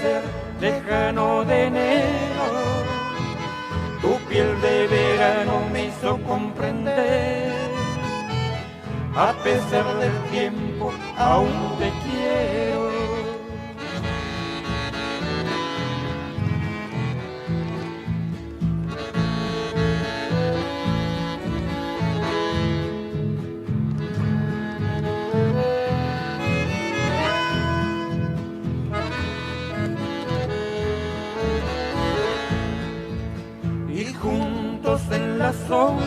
atardecer lejano de enero, tu piel de verano me hizo comprender. A pesar del tiempo, aún te quiero. Y juntos en la sombra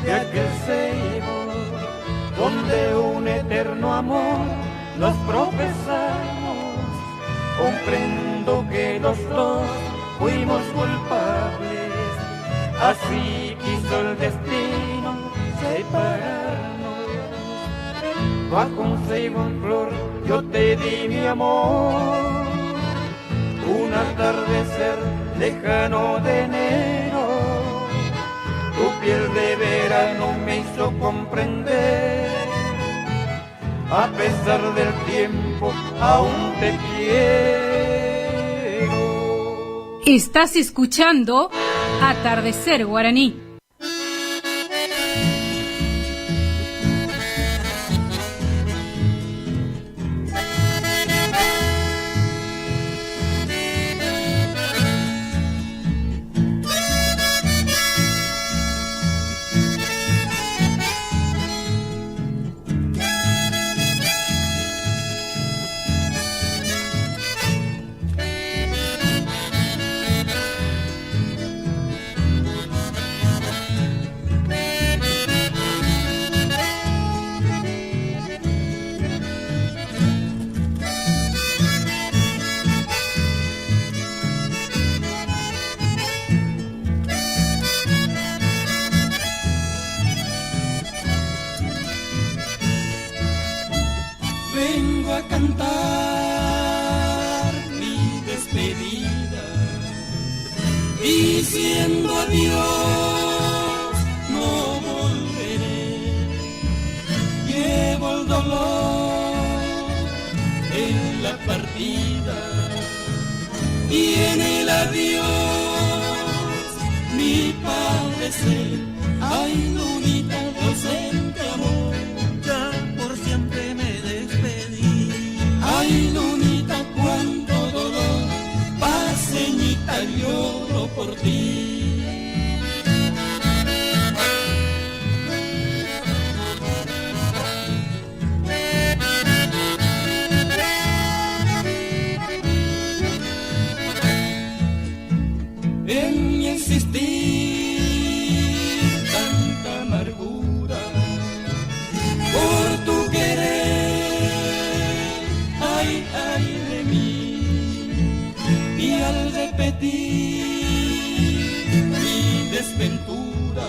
de aquel ceibo, donde un eterno amor nos profesamos, comprendo que los dos fuimos culpables, así quiso el destino separarnos. Bajo un ceibo en flor yo te di mi amor, un atardecer lejano de enero, tu piel de verano me hizo comprender. A pesar del tiempo, aún te quiero. Estás escuchando Atardecer Guaraní. Vengo a cantar mi despedida, diciendo adiós, no volveré. Llevo el dolor en la partida y en el adiós mi padecer. Ay, lunita, ausente amor, ya por siempre me despedí. Ay, lunita, cuánto dolor, paseñita, lloro por ti. En mi existir tanta amargura por tu querer, ay, ay de mí. Y al repetir mi desventura,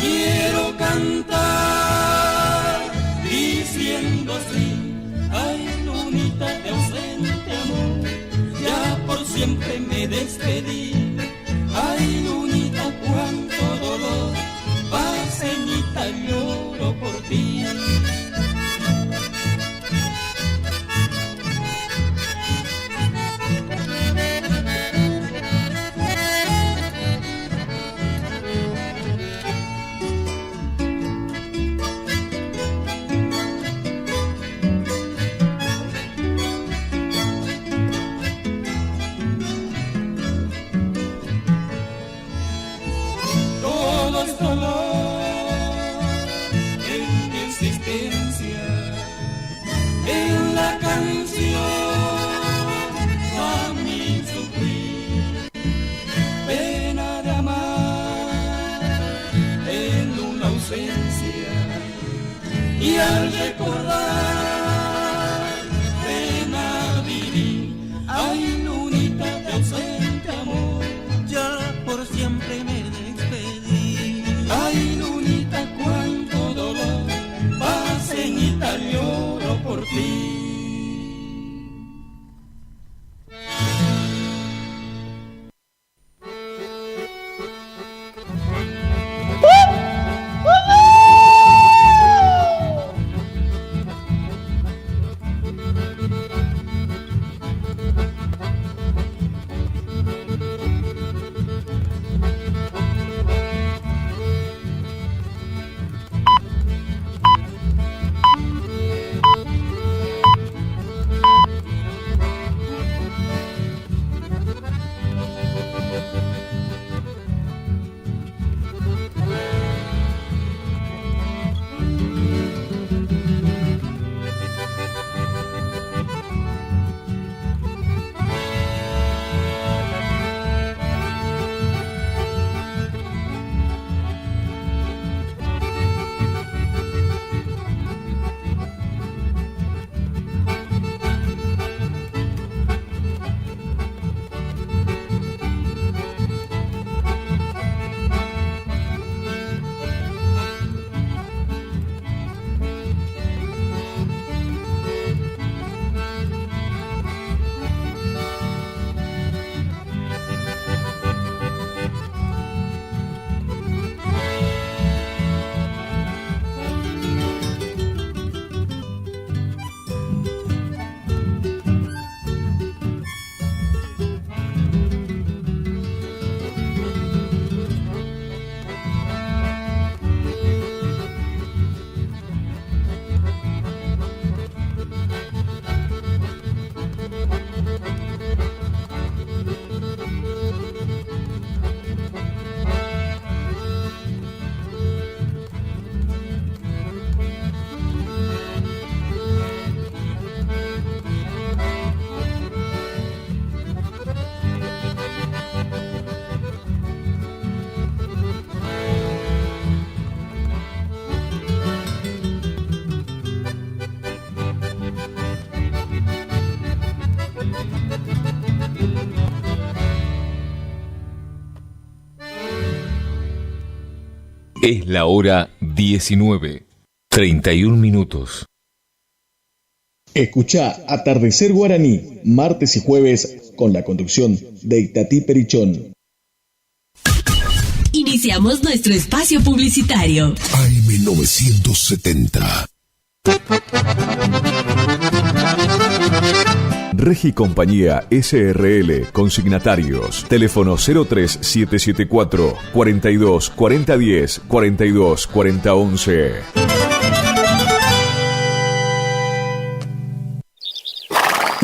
quiero cantar diciendo así. Ay, lunita de ausente amor, ya por siempre me despedí. Ay, lunita, cuánto dolor, paseñita, lloro por ti. Todo es dolor en mi existencia, en la canción a mí sufrir, pena de amar en una ausencia, y al recordar pena vivir. Ay, lunita de ausente amor, ya por siempre me despedí. Ay, lunita, cuánto dolor, paseñita, lloro por ti. Es la hora 19:31. Escuchá Atardecer Guaraní, martes y jueves, con la conducción de Itatí Perichón. Iniciamos nuestro espacio publicitario. AM970. Regi Compañía SRL, consignatarios, teléfono 03774 42 40 10 42 40 11.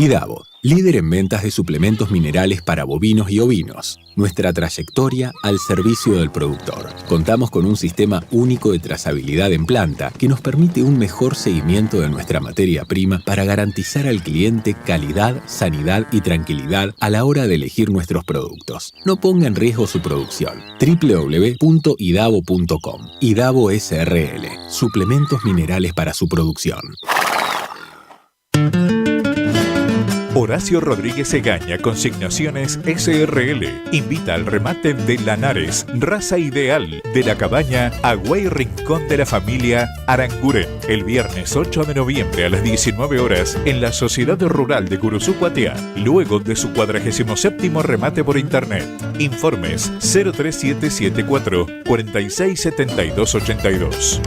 IDAVO, líder en ventas de suplementos minerales para bovinos y ovinos. Nuestra trayectoria al servicio del productor. Contamos con un sistema único de trazabilidad en planta que nos permite un mejor seguimiento de nuestra materia prima para garantizar al cliente calidad, sanidad y tranquilidad a la hora de elegir nuestros productos. No ponga en riesgo su producción. www.idavo.com. IDAVO SRL. Suplementos minerales para su producción. Horacio Rodríguez Egaña, Consignaciones SRL, invita al remate de Lanares, raza ideal, de la cabaña Agua y Rincón de la familia Aranguren, el viernes 8 de noviembre a las 19 horas en la Sociedad Rural de Curuzú-Cuatiá, luego de su 47º remate por internet. Informes 03774 467282.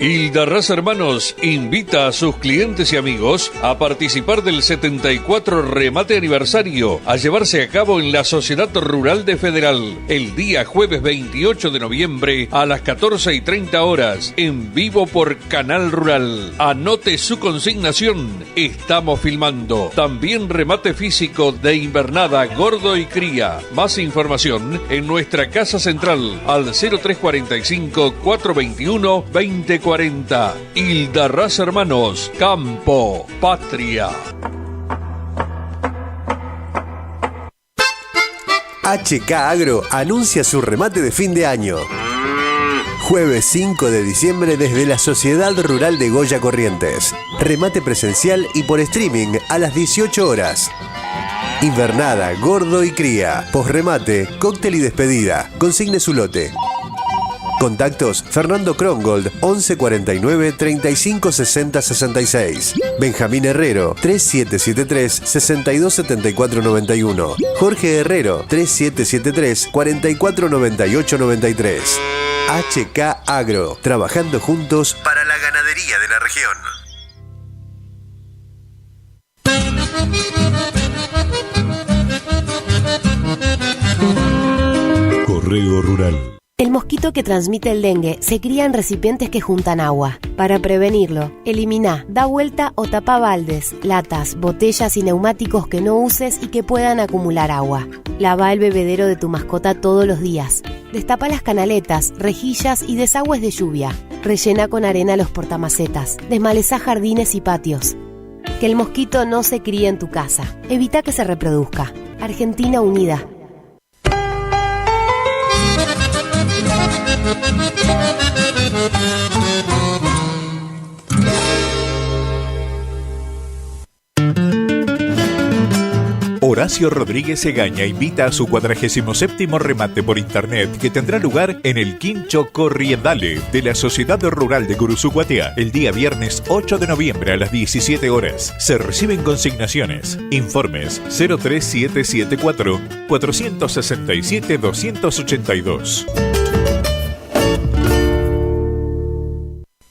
Hilda Raza Hermanos invita a sus clientes y amigos a participar del 74 remate aniversario a llevarse a cabo en la Sociedad Rural de Federal el día jueves 28 de noviembre a las 14:30 horas en vivo por Canal Rural. Anote su consignación, estamos filmando. También remate físico de invernada, gordo y cría. Más información en nuestra casa central al 0345 421 2040. Hilda Raza Hermanos, Campo, Patria. HK Agro anuncia su remate de fin de año. Jueves 5 de diciembre desde la Sociedad Rural de Goya Corrientes. Remate presencial y por streaming a las 18 horas. Invernada, gordo y cría. Postremate, cóctel y despedida. Consigne su lote. Contactos: Fernando Krongold, 11 49 35 60 66. Benjamín Herrero, 3773 62 74 91. Jorge Herrero, 3773 44 98 93. HK Agro, trabajando juntos para la ganadería de la región. Correo Rural. El mosquito que transmite el dengue se cría en recipientes que juntan agua. Para prevenirlo, elimina, da vuelta o tapa baldes, latas, botellas y neumáticos que no uses y que puedan acumular agua. Lava el bebedero de tu mascota todos los días. Destapa las canaletas, rejillas y desagües de lluvia. Rellena con arena los portamacetas. Desmaleza jardines y patios. Que el mosquito no se críe en tu casa. Evita que se reproduzca. Argentina Unida. Horacio Rodríguez Egaña invita a su 47º remate por internet que tendrá lugar en el Quincho Corriendale de la Sociedad Rural de Curuzú-Cuatiá el día viernes 8 de noviembre a las 17 horas. Se reciben consignaciones. Informes 03774 467 282.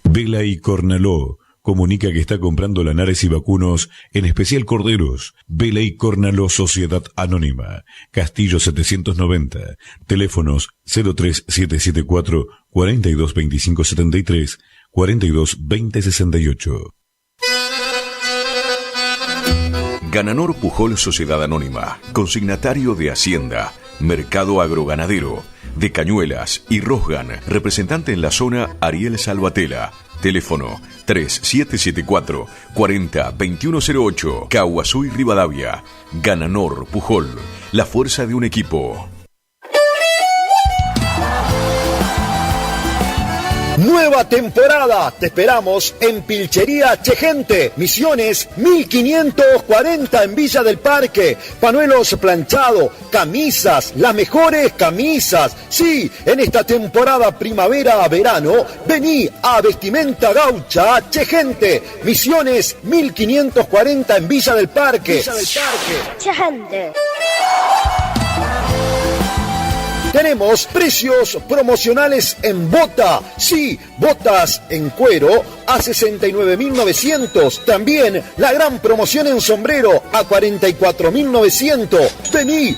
Vela y Cornaló comunica que está comprando lanares y vacunos, en especial corderos. Vela y Cornaló Sociedad Anónima, Castillo 790, teléfonos 03774 42 25 73 42 20 68. Gananor Pujol Sociedad Anónima, consignatario de Hacienda, Mercado Agroganadero, de Cañuelas y Rosgan, representante en la zona Ariel Salvatela. Teléfono 3774 40 2108, Caguazú y Rivadavia. Gananor Pujol, la fuerza de un equipo. Nueva temporada. Te esperamos en Pilchería Chegente, Misiones 1540 en Villa del Parque. Panuelos planchado, camisas, las mejores camisas. Sí, en esta temporada primavera a verano, vení a Vestimenta Gaucha Chegente, Misiones 1540 en Villa del Parque. Chegente. Tenemos precios promocionales en bota. Sí, botas en cuero a 69.900. También la gran promoción en sombrero a 44.900. Vení.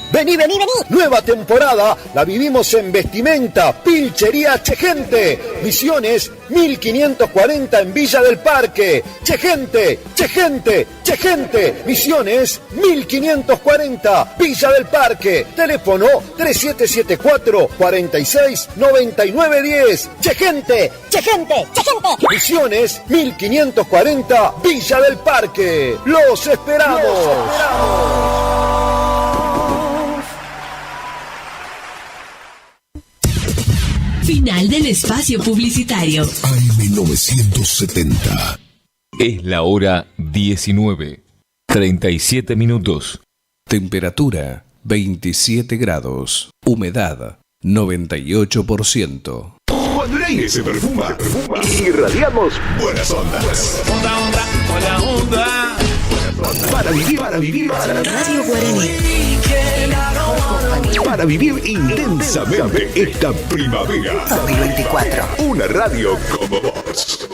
Nueva temporada la vivimos en Vestimenta, Pilchería Chegente. Misiones 1540 en Villa del Parque. Chegente. Misiones 1540, Villa del Parque. Teléfono 3774-469910. Chegente. Misiones 1540, Villa del Parque. Los esperamos. Final del espacio publicitario. AM970. Es la hora 19:37. Temperatura 27 grados. Humedad 98%. Cuando el aire se perfuma, irradiamos buenas ondas. Onda. Para vivir. Radio Guaraní. Para vivir intensamente esta primavera. 2024. Una radio como vos.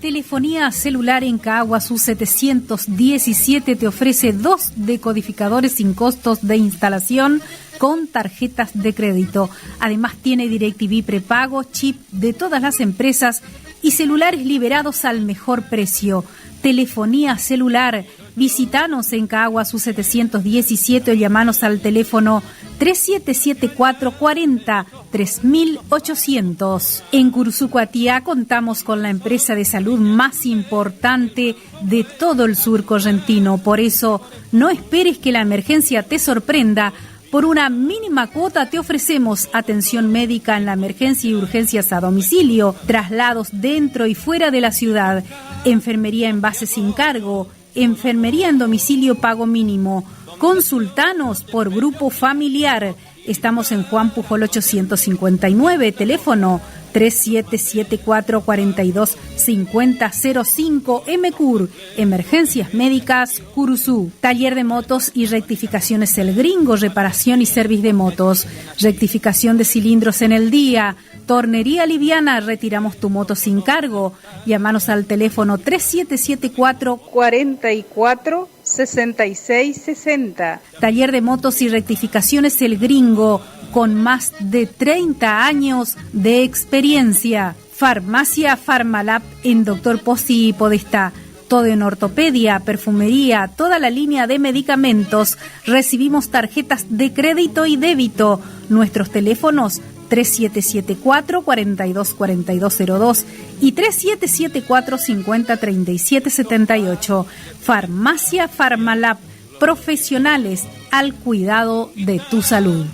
Telefonía celular en Caguazú 717 te ofrece 2 decodificadores sin costos de instalación con tarjetas de crédito. Además tiene DirecTV prepago, chip de todas las empresas y celulares liberados al mejor precio. Telefonía celular. Visítanos en Caguazú 717 o llamanos al teléfono 3774-40-3800. En Cursucuatía contamos con la empresa de salud más importante de todo el sur correntino. Por eso, no esperes que la emergencia te sorprenda. Por una mínima cuota te ofrecemos atención médica en la emergencia y urgencias a domicilio, traslados dentro y fuera de la ciudad, enfermería en base sin cargo, enfermería en domicilio pago mínimo. Consultanos por grupo familiar. Estamos en Juan Pujol 859, teléfono 3774-425005, MCUR, Emergencias Médicas, Curuzú. Taller de motos y rectificaciones El Gringo, reparación y servicio de motos, rectificación de cilindros en el día, tornería liviana, retiramos tu moto sin cargo. Llámanos al teléfono 3774-446660. Taller de motos y rectificaciones El Gringo, con más de 30 años de experiencia. Farmacia Farmalab en Dr. Pozzi y Podestá. Todo en ortopedia, perfumería, toda la línea de medicamentos. Recibimos tarjetas de crédito y débito. Nuestros teléfonos 3774-424202 y 3774-503778. Farmacia Farmalab. Profesionales al cuidado de tu salud.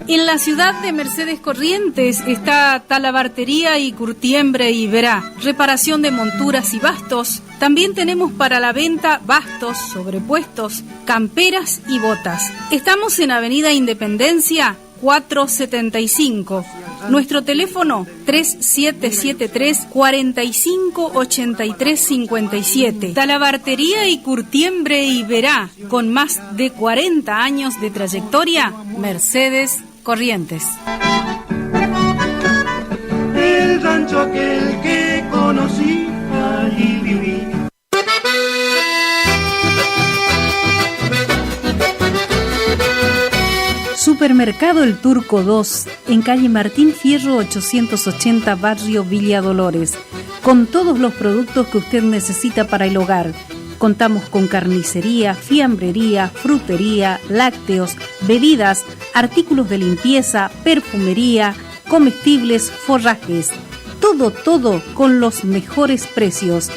En la ciudad de Mercedes Corrientes está Talabartería y Curtiembre y Verá, reparación de monturas y bastos. También tenemos para la venta bastos, sobrepuestos, camperas y botas. Estamos en Avenida Independencia 475. Nuestro teléfono 3773-458357. Talabartería y Curtiembre y Verá, con más de 40 años de trayectoria, Mercedes Corrientes. El rancho aquel que conocí, allí viví. Supermercado El Turco 2, en calle Martín Fierro 880, barrio Villa Dolores, con todos los productos que usted necesita para el hogar. Contamos con carnicería, fiambrería, frutería, lácteos, bebidas, artículos de limpieza, perfumería, comestibles, forrajes. Todo con los mejores precios.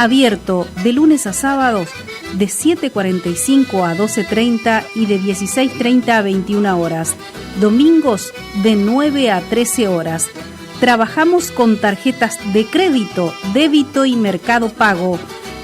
Abierto de lunes a sábados de 7:45 a 12:30 y de 16:30 a 21 horas. Domingos de 9 a 13 horas. Trabajamos con tarjetas de crédito, débito y Mercado Pago.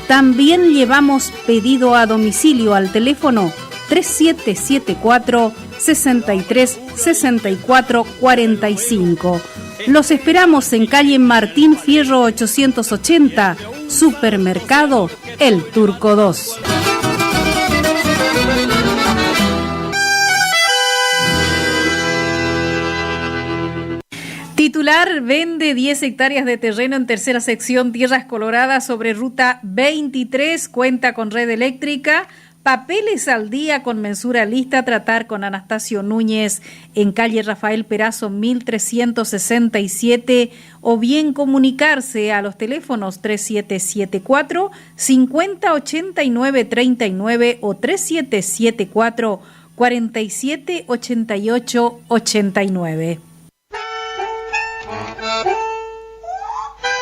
También llevamos pedido a domicilio al teléfono 3774 63 64 45. Los esperamos en calle Martín Fierro 880, Supermercado El Turco 2. Titular vende 10 hectáreas de terreno en tercera sección Tierras Coloradas sobre ruta 23, cuenta con red eléctrica. Papeles al día con mensura lista, tratar con Anastasio Núñez en calle Rafael Perazo 1367 o bien comunicarse a los teléfonos 3774 5089 39 o 3774 4788 89.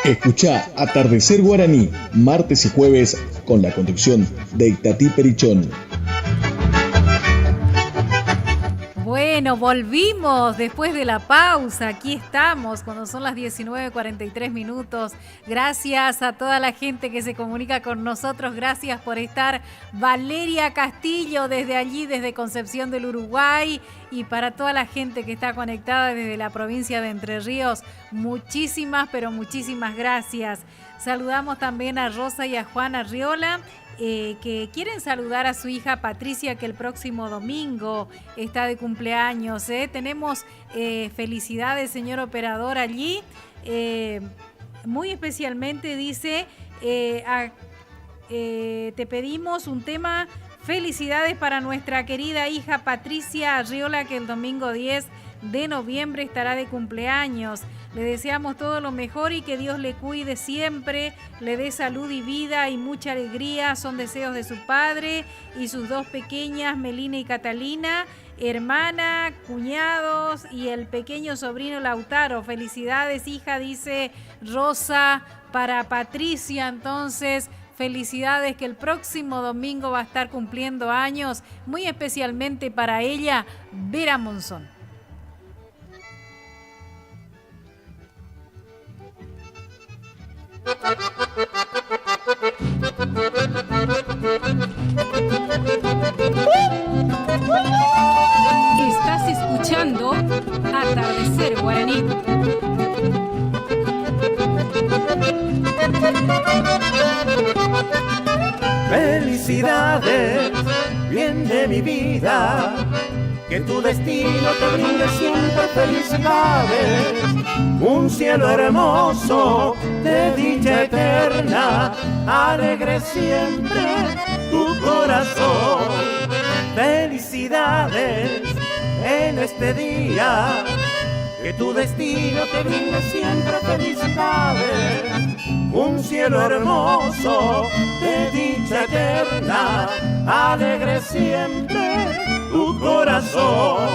Escucha Atardecer Guaraní, martes y jueves, con la conducción de Itatí Perichón. Bueno, volvimos después de la pausa. Aquí estamos cuando son las 19:43. Gracias a toda la gente que se comunica con nosotros. Gracias por estar. Valeria Castillo desde allí, desde Concepción del Uruguay. Y para toda la gente que está conectada desde la provincia de Entre Ríos, muchísimas, pero muchísimas gracias. Saludamos también a Rosa y a Juan Arriola, que quieren saludar a su hija Patricia, que el próximo domingo está de cumpleaños. Tenemos felicidades, señor operador, allí. Muy especialmente dice, te pedimos un tema. Felicidades para nuestra querida hija Patricia Arriola, que el domingo 10 de noviembre estará de cumpleaños. Le deseamos todo lo mejor y que Dios le cuide siempre, le dé salud y vida y mucha alegría. Son deseos de su padre y sus dos pequeñas, Melina y Catalina, hermana, cuñados y el pequeño sobrino Lautaro. Felicidades, hija, dice Rosa, para Patricia. Entonces, felicidades, que el próximo domingo va a estar cumpliendo años, muy especialmente para ella, Vera Monzón. Estás escuchando Atardecer Guaraní. Felicidades, bien de mi vida, que tu destino te brinde siempre felicidades, un cielo hermoso de dicha eterna, alegre siempre tu corazón. Felicidades en este día, que tu destino te brinde siempre felicidades, un cielo hermoso de dicha eterna, alegre siempre tu corazón.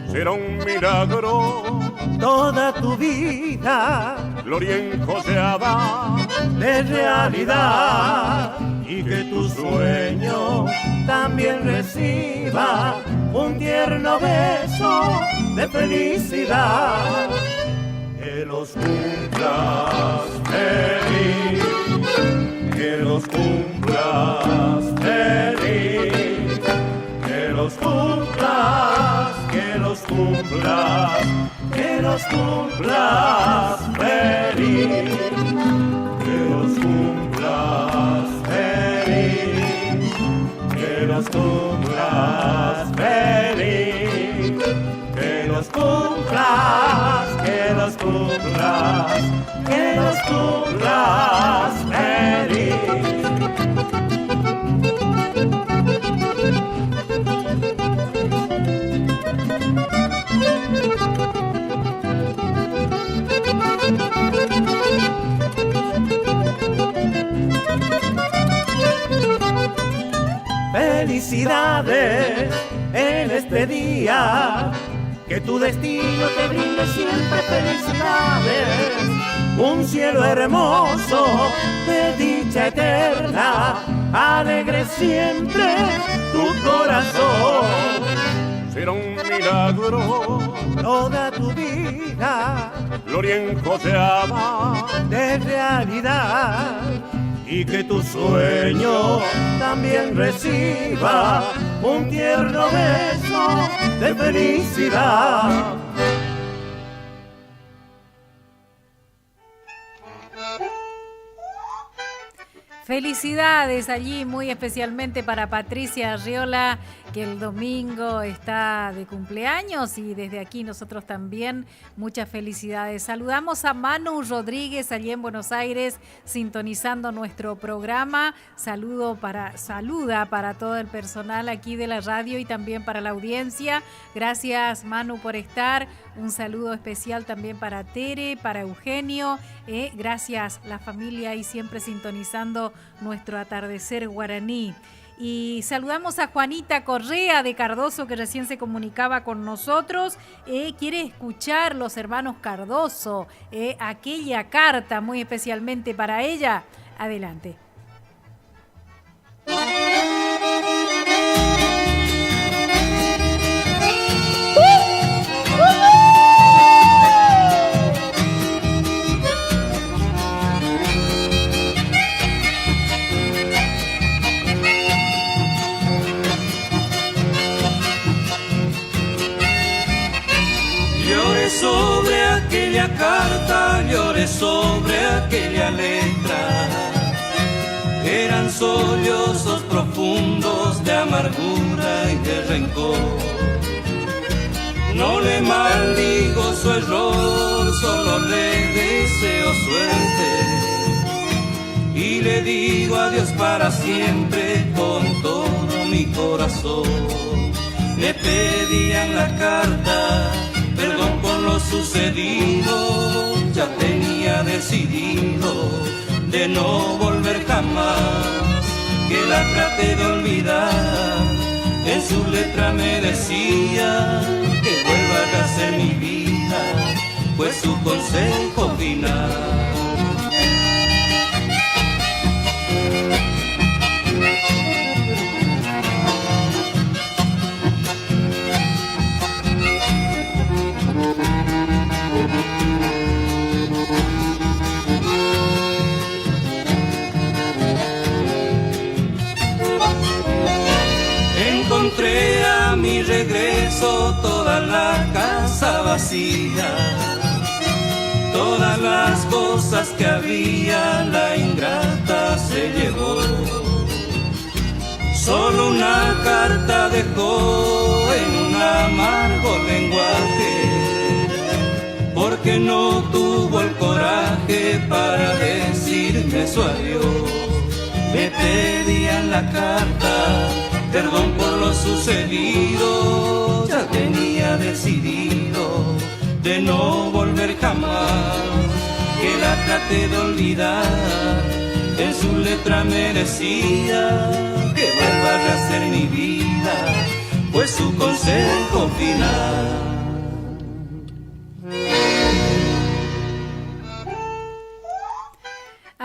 Será un milagro toda tu vida, gloria enjoseada de realidad, y que tu sueño también reciba un tierno beso de felicidad. Que los cumplas feliz, que los cumplas feliz, que los cumplas, que los cumplas, que los cumplas feliz, que los cumplas feliz, que los cumplas feliz, que los cumplas, que los cumplas, que los cumplas feliz. Felicidades en este día, que tu destino te brinde siempre felicidades, un cielo hermoso de dicha dicha eterna, alegre siempre tu corazón. Será un milagro toda tu vida, gloria enjoseada de realidad, y que tu sueño también reciba un tierno beso de felicidad. Felicidades allí, muy especialmente para Patricia Arriola, que el domingo está de cumpleaños, y desde aquí nosotros también muchas felicidades. Saludamos a Manu Rodríguez allí en Buenos Aires, sintonizando nuestro programa. Saluda para todo el personal aquí de la radio y también para la audiencia. Gracias, Manu, por estar. Un saludo especial también para Tere, para Eugenio. Gracias, la familia ahí siempre sintonizando nuestro atardecer guaraní. Y saludamos a Juanita Correa de Cardoso, que recién se comunicaba con nosotros. Quiere escuchar los hermanos Cardoso, aquella carta muy especialmente para ella. Adelante. Sobre aquella carta, lloré sobre aquella letra. Eran sollozos profundos de amargura y de rencor. No le maldigo su error, solo le deseo suerte. Y le digo adiós para siempre con todo mi corazón. Le pedía en la carta perdón por lo sucedido, ya tenía decidido de no volver jamás, que la traté de olvidar, en su letra me decía que vuelva a rehacer mi vida, fue su consejo final. Encontré a mi regreso toda la casa vacía, todas las cosas que había la ingrata se llevó. Solo una carta dejó en un amargo lenguaje, porque no tuvo el coraje para decirme su adiós. Me pedía en la carta perdón por lo sucedido, ya tenía decidido de no volver jamás, que la traté de olvidar, en su letra me decía que vuelva a rehacer mi vida, fue su consejo final.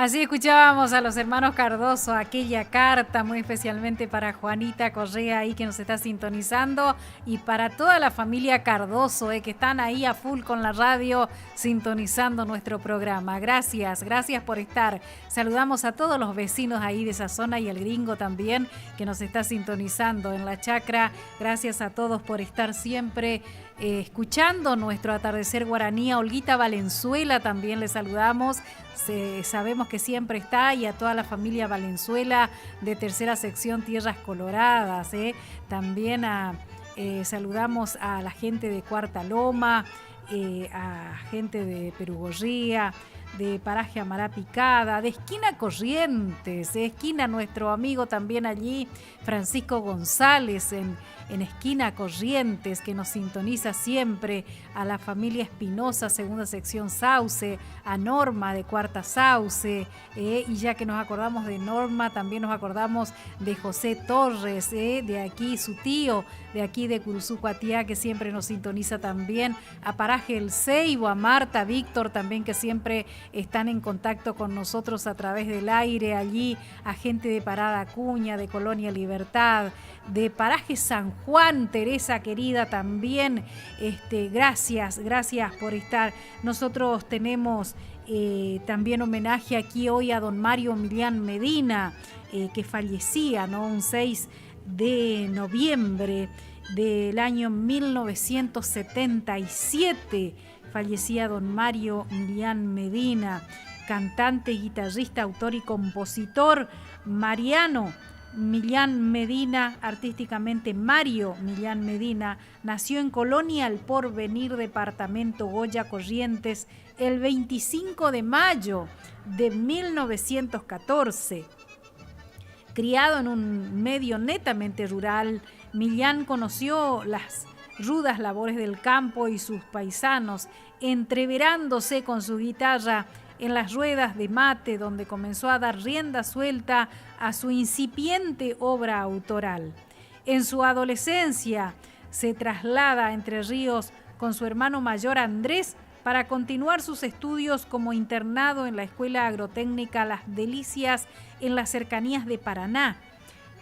Así escuchábamos a los hermanos Cardoso, aquella carta muy especialmente para Juanita Correa ahí que nos está sintonizando, y para toda la familia Cardoso que están ahí a full con la radio sintonizando nuestro programa. Gracias por estar. Saludamos a todos los vecinos ahí de esa zona y el gringo también que nos está sintonizando en la chacra. Gracias a todos por estar siempre escuchando nuestro atardecer guaraní. A Olguita Valenzuela también le saludamos. Sabemos que siempre está, y a toda la familia Valenzuela de tercera sección Tierras Coloradas. También saludamos a la gente de Cuarta Loma, a gente de Perugorría, de Paraje Amará Picada, de Esquina Corrientes, esquina nuestro amigo también allí, Francisco González en Esquina Corrientes, que nos sintoniza siempre, a la familia Espinosa, segunda sección Sauce, a Norma de Cuarta Sauce, y ya que nos acordamos de Norma, también nos acordamos de José Torres, de aquí su tío, de aquí de Curuzú Cuatiá, que siempre nos sintoniza también, a Paraje El Ceibo, a Marta Víctor también, que siempre están en contacto con nosotros a través del aire, allí a gente de Parada Acuña, de Colonia Libertad, de Paraje San Juan, Teresa querida también, gracias por estar. Nosotros tenemos también homenaje aquí hoy a don Mario Millán Medina, que fallecía, ¿no? Un 6 de noviembre del año 1977, fallecía don Mario Millán Medina, cantante, guitarrista, autor y compositor. Mariano Millán Medina, artísticamente Mario Millán Medina, nació en Colonia El Porvenir, departamento Goya Corrientes, el 25 de mayo de 1914. Criado en un medio netamente rural, Millán conoció las rudas labores del campo y sus paisanos, entreverándose con su guitarra en las ruedas de mate, donde comenzó a dar rienda suelta a su incipiente obra autoral. En su adolescencia se traslada a Entre Ríos con su hermano mayor Andrés para continuar sus estudios como internado en la Escuela Agrotécnica Las Delicias en las cercanías de Paraná.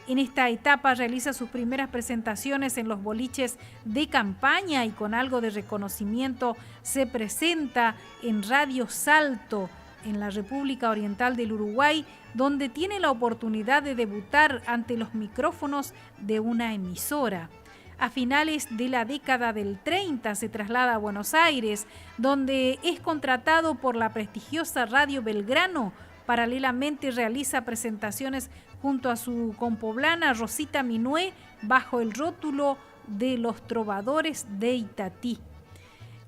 En esta etapa realiza sus primeras presentaciones en los boliches de campaña y con algo de reconocimiento se presenta en Radio Salto, en la República Oriental del Uruguay, donde tiene la oportunidad de debutar ante los micrófonos de una emisora. A finales de la década del 30 se traslada a Buenos Aires, donde es contratado por la prestigiosa Radio Belgrano. Paralelamente realiza presentaciones junto a su compoblana Rosita Minué bajo el rótulo de Los Trovadores de Itatí.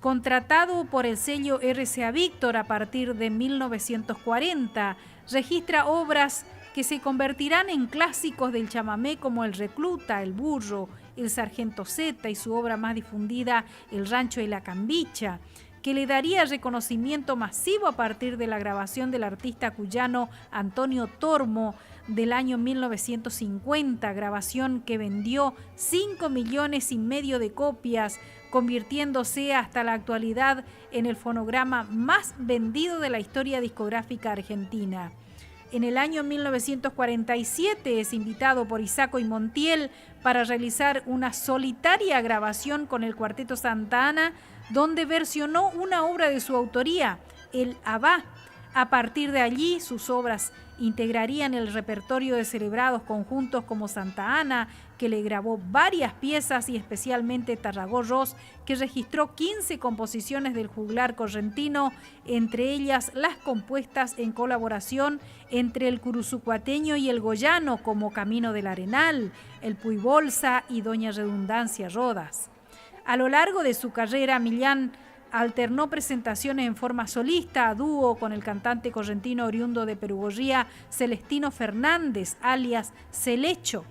Contratado por el sello RCA Víctor a partir de 1940, registra obras que se convertirán en clásicos del chamamé como El Recluta, El Burro, El Sargento Zeta y su obra más difundida, El Rancho y la Cambicha, que le daría reconocimiento masivo a partir de la grabación del artista cuyano Antonio Tormo del año 1950, grabación que vendió 5,5 millones de copias, convirtiéndose hasta la actualidad en el fonograma más vendido de la historia discográfica argentina. En el año 1947 es invitado por Isaco y Montiel para realizar una solitaria grabación con el Cuarteto Santa Ana, donde versionó una obra de su autoría, el Abá. A partir de allí, sus obras integrarían el repertorio de celebrados conjuntos como Santa Ana, que le grabó varias piezas, y especialmente Tarragó Ross, que registró 15 composiciones del juglar correntino, entre ellas las compuestas en colaboración entre el curuzucuateño y el goyano, como Camino del Arenal, El Puy Bolsa y Doña Redundancia Rodas. A lo largo de su carrera, Millán alternó presentaciones en forma solista, a dúo con el cantante correntino oriundo de Perugorría, Celestino Fernández, alias Celecho,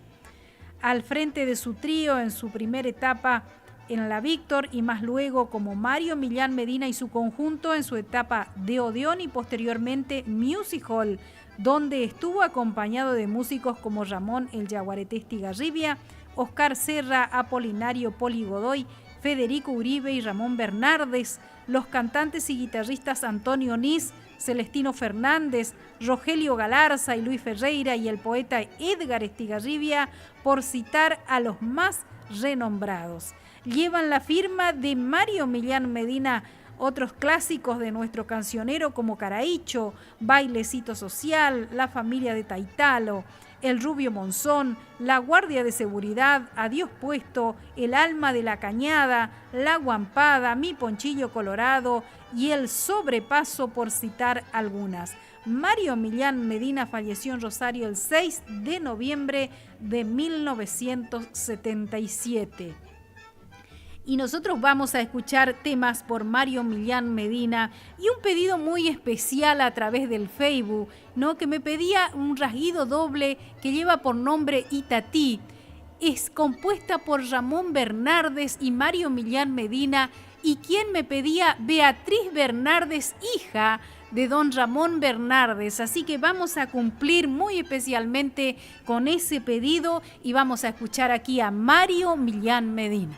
al frente de su trío en su primera etapa en la Víctor, y más luego como Mario Millán Medina y su conjunto en su etapa de Odeón y posteriormente Music Hall, donde estuvo acompañado de músicos como Ramón El Yaguareté Estigarribia, Oscar Serra, Apolinario Poli Godoy, Federico Uribe y Ramón Bernardes, los cantantes y guitarristas Antonio Nis, Celestino Fernández, Rogelio Galarza y Luis Ferreira, y el poeta Edgar Estigarribia, por citar a los más renombrados. Llevan la firma de Mario Millán Medina otros clásicos de nuestro cancionero como Caraícho, Bailecito Social, La Familia de Taitalo, El Rubio Monzón, La Guardia de Seguridad, Adiós Puesto, El Alma de la Cañada, La Guampada, Mi Ponchillo Colorado y El Sobrepaso, por citar algunas. Mario Millán Medina falleció en Rosario el 6 de noviembre de 1977. Y nosotros vamos a escuchar temas por Mario Millán Medina y un pedido muy especial a través del Facebook, ¿no? Que me pedía un rasguido doble que lleva por nombre Itatí. Es compuesta por Ramón Bernardes y Mario Millán Medina, y quien me pedía Beatriz Bernardes, hija de don Ramón Bernardes. Así que vamos a cumplir muy especialmente con ese pedido y vamos a escuchar aquí a Mario Millán Medina.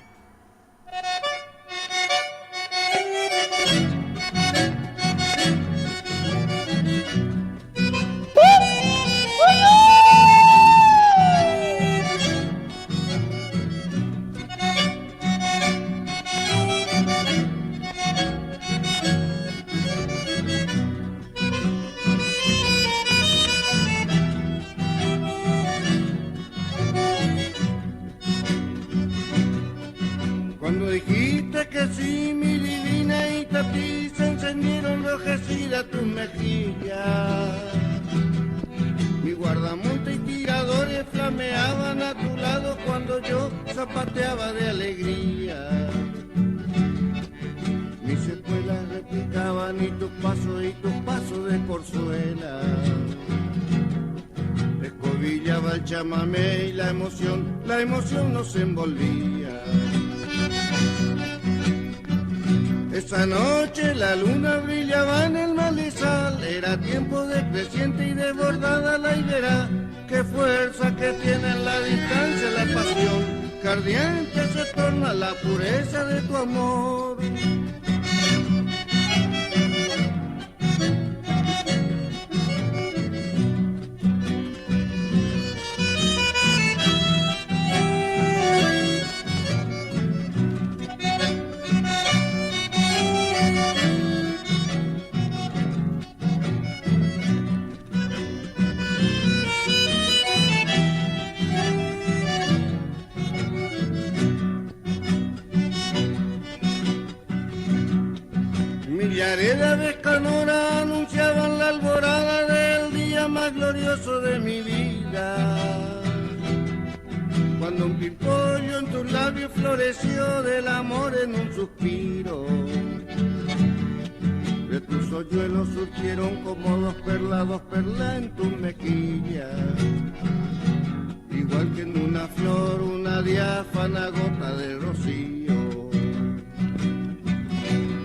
Cuando dijiste que sí, mi divina Itatí, se encendieron enrojecidas tus mejillas. Mi guardamonte y tiradores flameaban a tu lado cuando yo zapateaba de alegría. Mis espuelas repicaban y tus pasos de corzuela. Escobillaba el chamamé y la emoción nos envolvía. Esa noche la luna brillaba en el malezal, era tiempo de creciente y desbordada la higuera. Qué fuerza que tiene en la distancia la pasión, que ardiente se torna la pureza de tu amor. Millares de aves canora anunciaban la alborada del día más glorioso de mi vida. Cuando un pimpollo en tus labios floreció del amor en un suspiro. De tus hoyuelos surgieron como dos perlas en tus mejillas. Igual que en una flor, una diáfana gota de rocío.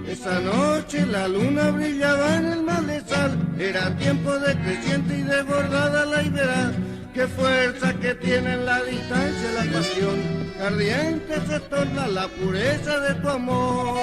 Esa noche la luna brillaba en el malezal, era tiempo de creciente y desbordada la higuera. Qué fuerza que tiene en la distancia la pasión, ardiente se torna la pureza de tu amor.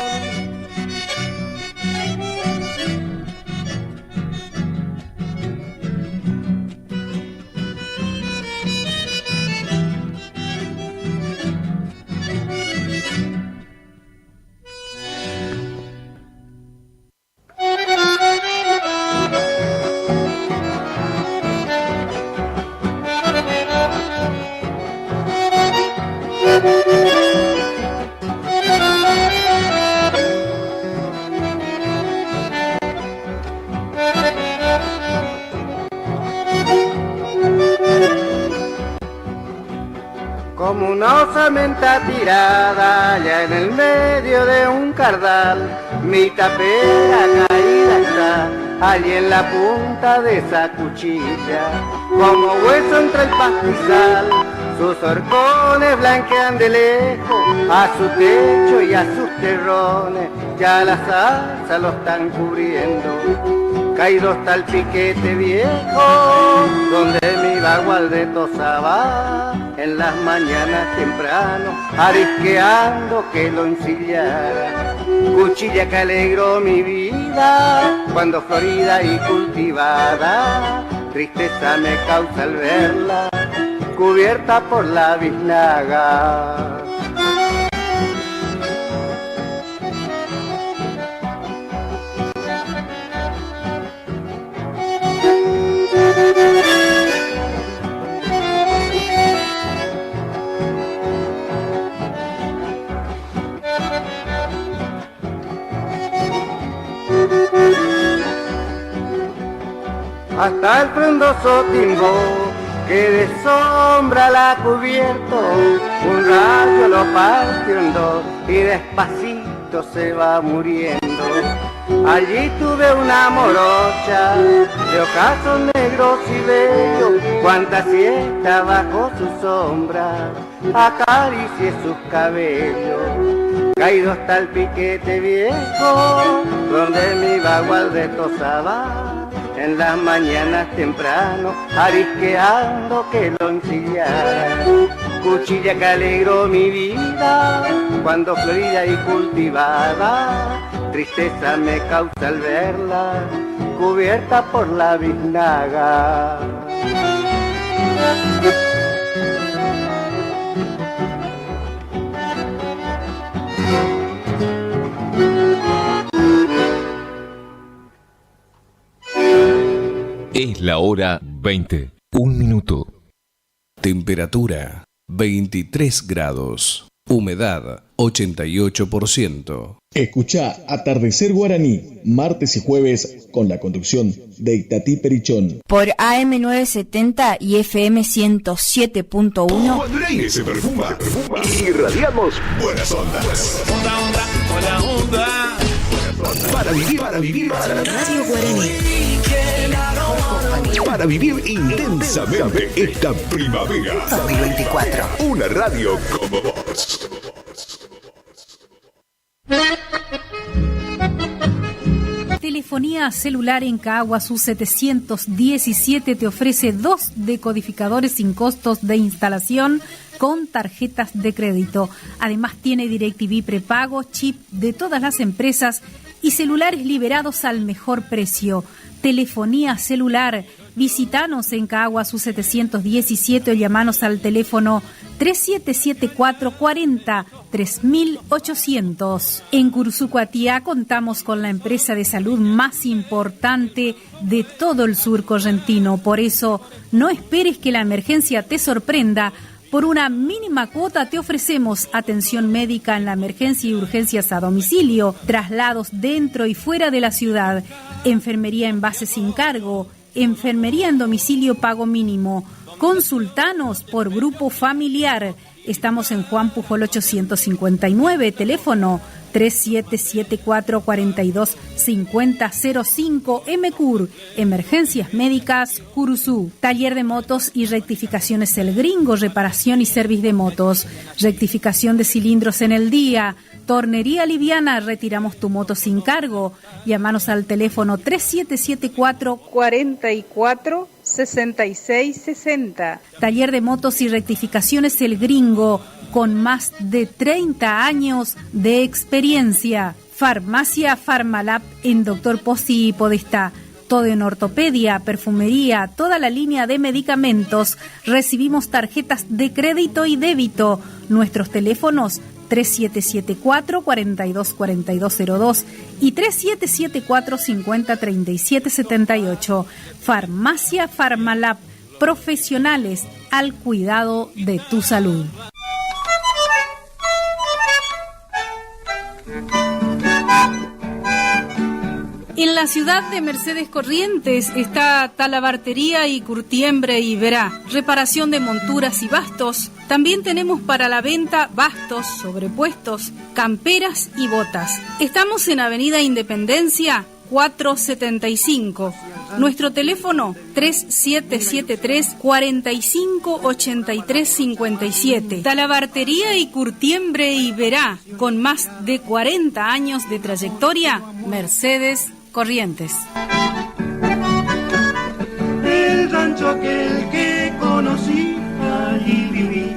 Como una osamenta tirada allá en el medio de un cardal, mi tapera caída está allí en la punta de esa cuchilla, como hueso entre el pastizal. Sus horcones blanquean de lejos a su techo y a sus terrones, ya la salsa lo están cubriendo. Caído está el piquete viejo, donde mi bagual de tosaba en las mañanas temprano, arisqueando que lo ensillara. Cuchilla que alegró mi vida, cuando florida y cultivada, tristeza me causa al verla, cubierta por la biznaga. Hasta el frondoso timbó que de sombra la ha cubierto, un rayo lo partió en dos y despacito se va muriendo. Allí tuve una morocha de ojazos negros y bellos, cuanta siesta bajo su sombra acaricié sus cabellos. Caído está el piquete viejo, donde mi bagual retosaba en las mañanas temprano, arisqueando que lo ensillara. Cuchilla que alegró mi vida, cuando florida y cultivada, tristeza me causa al verla, cubierta por la biznaga. Es la hora 20. 1 minuto. Temperatura 23 grados. Humedad 88%. Escuchá Atardecer Guaraní, martes y jueves, con la conducción de Itatí Perichón. Por AM970 y FM 107.1. Cuando el aire se perfuma, irradiamos buenas ondas. Buena onda. Para vivir. Radio Guaraní. Para vivir intensamente esta primavera 2024. Una radio como vos. Telefonía celular en Caguazú 717 te ofrece 2 decodificadores sin costos de instalación con tarjetas de crédito. Además tiene DirecTV prepago, chip de todas las empresas y celulares liberados al mejor precio. Telefonía celular. Visítanos en Caguazú 717 o llamanos al teléfono 3774 40 3800. En Cursucuatiá contamos con la empresa de salud más importante de todo el sur correntino. Por eso, no esperes que la emergencia te sorprenda. Por una mínima cuota te ofrecemos atención médica en la emergencia y urgencias a domicilio, traslados dentro y fuera de la ciudad, enfermería en base sin cargo, enfermería en domicilio pago mínimo. Consultanos por grupo familiar. Estamos en Juan Pujol 859, teléfono 3774 42 5005, MCUR, Emergencias Médicas, Curuzú. Taller de motos y rectificaciones El Gringo, reparación y servicio de motos, rectificación de cilindros en el día, tornería liviana, retiramos tu moto sin cargo. Llámanos al teléfono 3774 44 6660. Taller de motos y rectificaciones El Gringo, con más de 30 años de experiencia. Farmacia Farmalab en Dr. Pozzi y Podestá. Todo en ortopedia, perfumería, toda la línea de medicamentos. Recibimos tarjetas de crédito y débito. Nuestros teléfonos 3774 42 4202 y 3774 50 37 78. Farmacia Farmalab, profesionales al cuidado de tu salud. En la ciudad de Mercedes Corrientes está Talabartería y Curtiembre y Verá, reparación de monturas y bastos. También tenemos para la venta bastos, sobrepuestos, camperas y botas. Estamos en Avenida Independencia 475. Nuestro teléfono 3773 45 83 57. Talabartería y Curtiembre y Verá, con más de 40 años de trayectoria, Mercedes Corrientes. El rancho aquel que conocí, allí viví.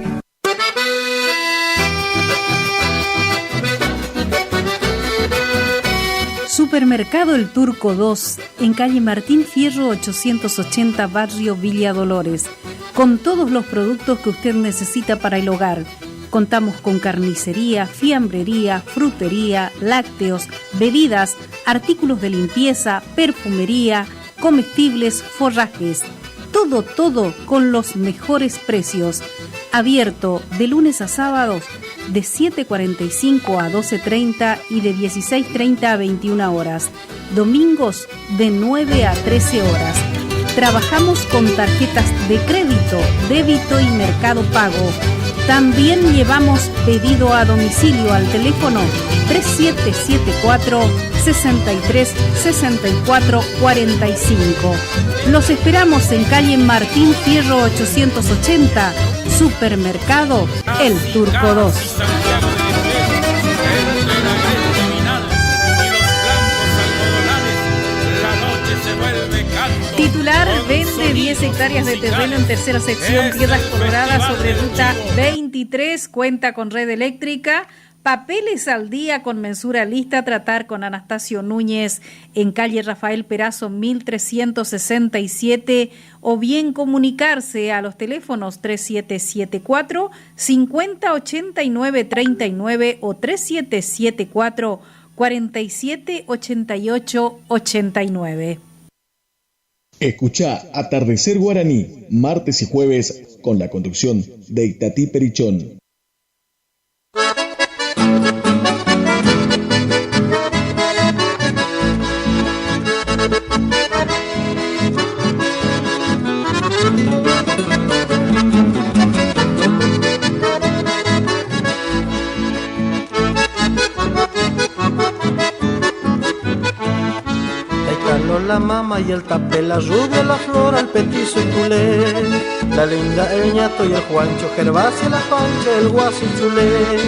Supermercado El Turco 2, en calle Martín Fierro 880, barrio Villa Dolores, con todos los productos que usted necesita para el hogar. Contamos con carnicería, fiambrería, frutería, lácteos, bebidas, artículos de limpieza, perfumería, comestibles, forrajes. Todo con los mejores precios. Abierto de lunes a sábados de 7:45 a 12:30 y de 16:30 a 21 horas. Domingos de 9 a 13 horas. Trabajamos con tarjetas de crédito, débito y Mercado Pago. También llevamos pedido a domicilio al teléfono 3774 63 64 45. Los esperamos en calle Martín Fierro 880, Supermercado El Turco 2. Titular vende 10 hectáreas de terreno en tercera sección, Piedras Coloradas, sobre ruta 23, cuenta con red eléctrica. Papeles al día con mensura lista, tratar con Anastasio Núñez en calle Rafael Perazo 1367 o bien comunicarse a los teléfonos 3774 5089 39 o 3774 4788 89. Escuchá Atardecer Guaraní, martes y jueves, con la conducción de Itatí Perichón. la mama y el tapé, la rubia, la flora, el petizo y culé, la linda, el ñato y el Juancho, Gervasia, la Pancha, el guaso y chulé.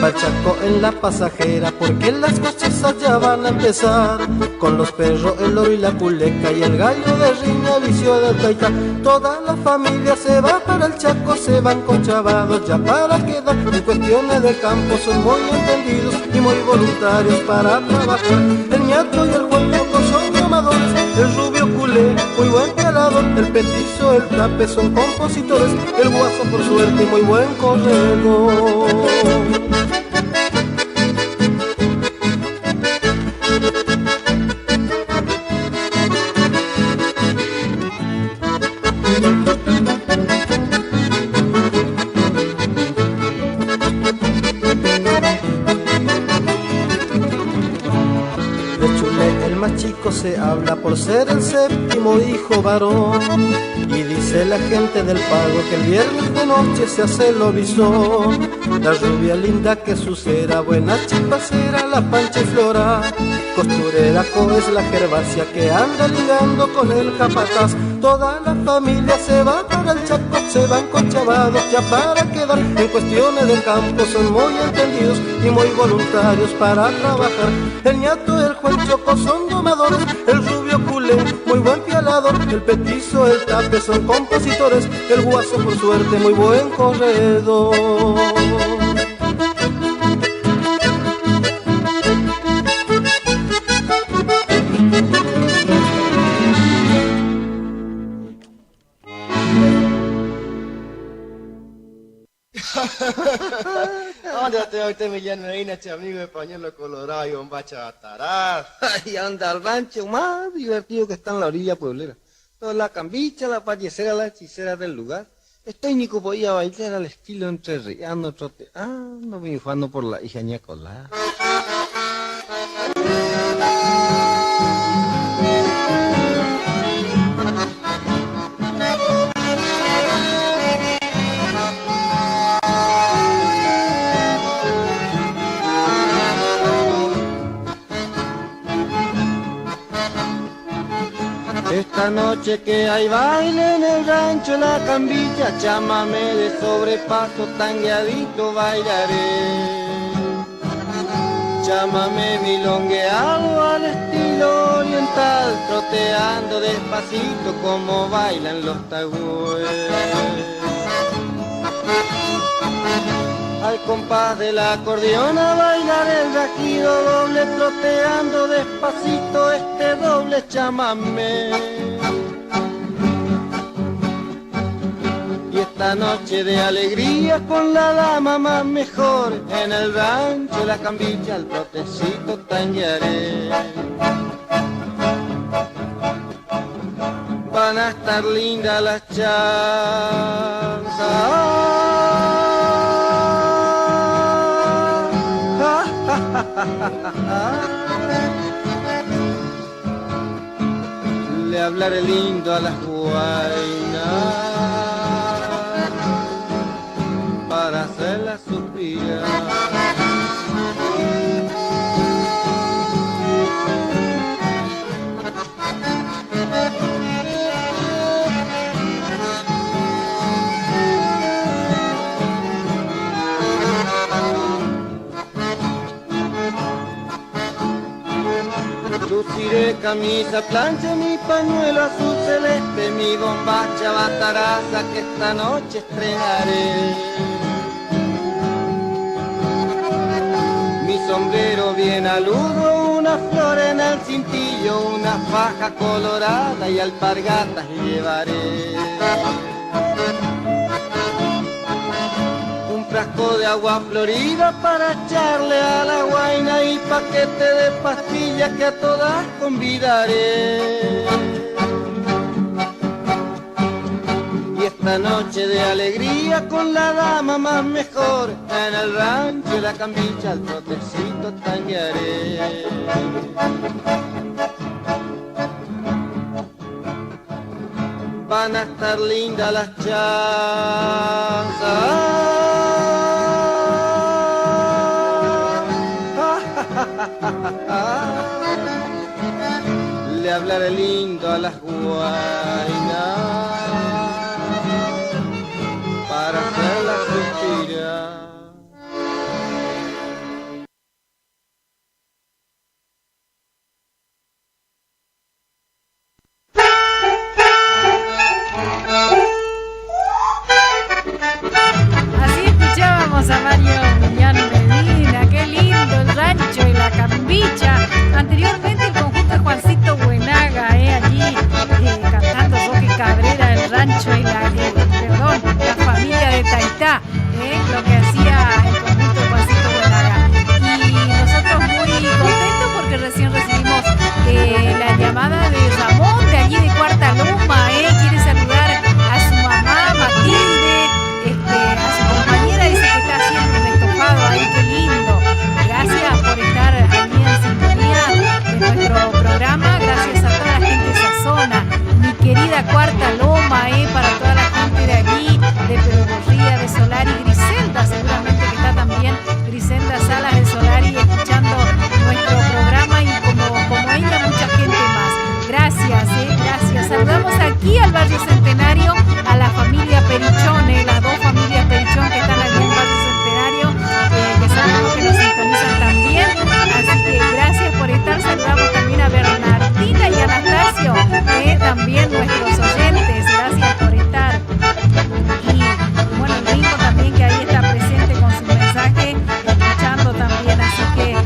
Pachaco en la pasajera, porque las cosechas ya van a empezar, con los perros, el oro y la puleca, y el gallo de riña, vicio de taita. Toda la familia se va para el Chaco, se van con chavados ya para quedar. En cuestiones de campo son muy entendidos y muy voluntarios para trabajar. El ñato y el Juancho son llamadores, el rubio culé, muy buen pelador, el petizo, el tape son compositores, el guaso por suerte muy buen corredor. Se habla por ser el séptimo hijo varón, y dice la gente del pago que el viernes de noche se hace lo visor. La rubia linda que sucera, buena chipacera, la Pancha y Flora, costurera es la Gervasia que anda ligando con el capataz. Toda la familia se va para el Chaco, se van con chavados ya para quedar. En cuestiones de campo son muy entendidos y muy voluntarios para trabajar. El ñato, el Juancho son domadores, el rubio culé, muy buen pialador, el petizo, el tape son compositores, el guaso por suerte muy buen corredor. ¿Dónde está usted, mi llanoína, amigo de pañuelo colorado y bombacha atarás? Ay, anda al rancho más divertido que está en la orilla pueblera. Toda la cambicha, la pallecera, la hechicera del lugar. Este Nico podía bailar al estilo entrerriano, troteando, bifando por la hija ñacolá. Esta noche que hay baile en el rancho La Cambilla, chámame de sobrepaso, tangueadito bailaré. Chámame milongueado al estilo oriental, troteando despacito como bailan los tagües. Al compás del acordeón a bailar el rajido doble, troteando despacito este doble chamamé. Y esta noche de alegría con la dama más mejor, en el rancho La Cambilla al trotecito tanguearé. Van a estar lindas las chanzas. Le hablaré lindo a las guainas para hacerlas suspirar. Luciré camisa, plancha, mi pañuelo azul celeste, mi bombacha bataraza que esta noche estrenaré. Mi sombrero bien aludo, una flor en el cintillo, una faja colorada y alpargatas llevaré. Un frasco de agua florida para echarle a la guaina y paquete de pastillas que a todas convidaré. Y esta noche de alegría con la dama más mejor, en el rancho La Cambilla al trotecito tanguearé. Van a estar lindas las chanzas. Le hablar lindo a las guainas, para hacerlas suspirar. Así escuchábamos a Mario Millán Medina, qué lindo el rancho y la cambicha. Anteriormente el conjunto de Juancito Buenaga, allí cantando Roque Cabrera, el rancho y la familia de Taitá, lo que hacía el conjunto de Juancito Buenaga. Y nosotros muy contentos porque recién recibimos la llamada de Ramón de allí de Cuarta Loma, quiere saludar a su mamá Matilde, a su compañera, dice que está haciendo un estofado ahí, qué lindo. Gracias por estar allí en sintonía de nuestro programa, gracias a toda la gente de esa zona, mi querida Cuarta Loma, para toda la gente de allí, de Pedagogía, de Solari, Griselda, seguramente que está también Griselda Salas de Solari escuchando nuestro programa, y como ella, mucha gente más. Gracias, gracias. Saludamos aquí al barrio Centenario, a la familia Perichón, las dos familias Perichón que están allí en el barrio Centenario, que sabemos que nos sintonizan también. Así que gracias por estar. Saludamos también a Bernardina y Anastasio, también nuestros oyentes. Gracias por estar. Y bueno, el Ringo también, que ahí está presente con su mensaje, escuchando también. Así que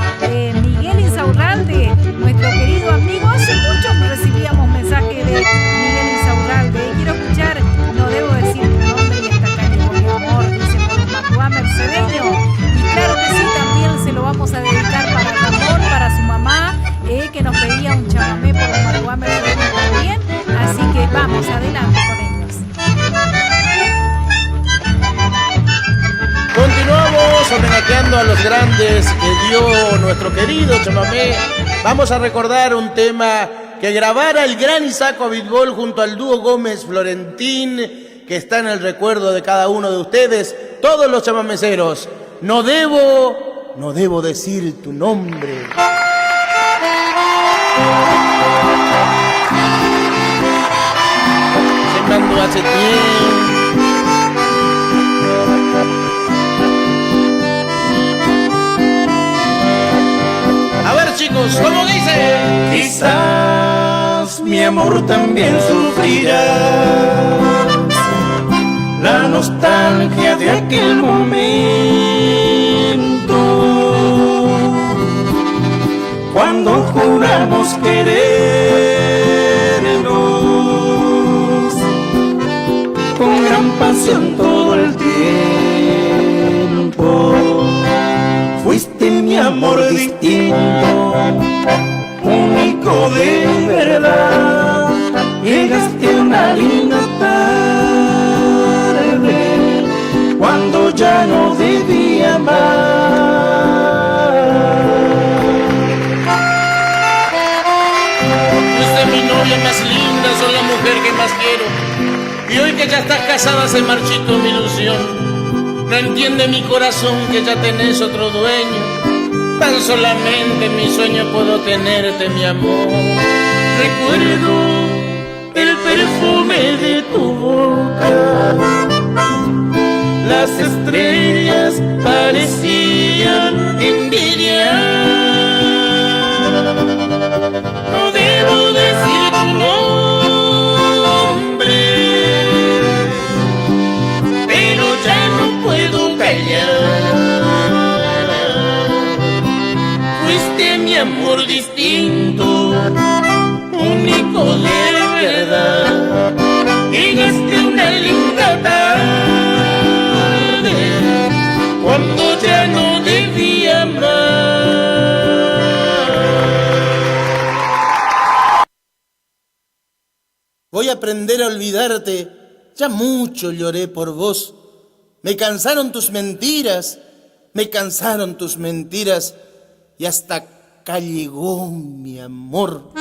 Miguel Insaurralde, nuestro querido amigo, hace mucho recibíamos mensajes de Miguel Insaurralde. Quiero escuchar, no debo decir tu nombre y hasta acá llegó mi amor, dice por los Matuá Mercedeño. Y claro que sí, también se lo vamos a dedicar para Ramón, para su mamá, que nos pedía un chamamé por los Matuá Mercedeño también. Así que vamos adelante con ellos. Continuamos homenajeando a los grandes que dio nuestro querido chamamé. Vamos a recordar un tema que grabara el gran Isaco Abitbol junto al dúo Gómez Florentín, que está en el recuerdo de cada uno de ustedes, todos los chamameceros. No debo decir tu nombre. Sembrando hace tiempo. A ver, chicos, ¿cómo dice? Quizás mi amor también sufrirá la nostalgia de aquel momento, cuando juramos querernos con gran pasión todo el tiempo. Fuiste mi amor distinto, único de verdad. Llegaste una linda tarde, cuando ya no debía más. Fuiste mi novia más linda, sos la mujer que más quiero. Y hoy que ya estás casada se marchitó mi ilusión. No entiende mi corazón que ya tenés otro dueño. Tan solamente en mi sueño puedo tenerte, mi amor. Recuerdo el perfume de tu boca, las estrellas parecían envidiar. No debo decir tu nombre, pero ya no puedo callar. Fuiste mi amor distinto, único de verdad. Llegaste una linda tarde, cuando ya no debía más. Voy a aprender a olvidarte, ya mucho lloré por vos. Me cansaron tus mentiras, y hasta acá llegó mi amor.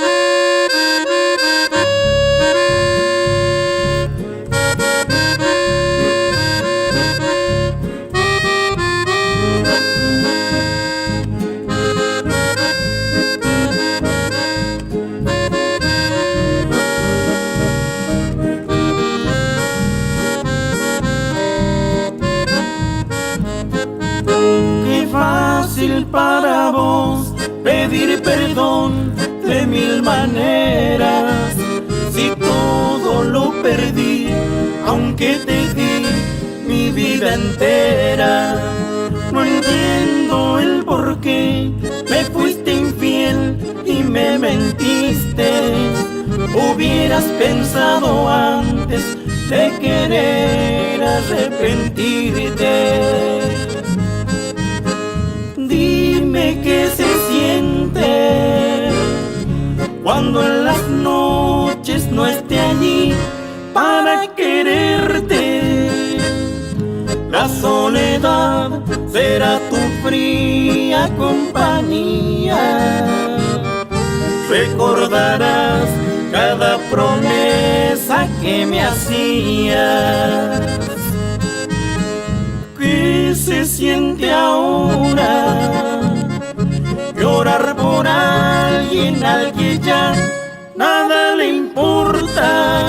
fácil para vos pedir perdón de mil maneras. Si todo lo perdí, aunque te di mi vida entera. No entiendo el por qué me fuiste infiel y me mentiste. Hubieras pensado antes de querer arrepentirte. Dime qué se siente cuando en las noches no esté allí para quererte. La soledad será tu fría compañía. Recordarás cada promesa que me hacías. ¿Qué se siente ahora? Llorar por alguien al que ya nada le importa.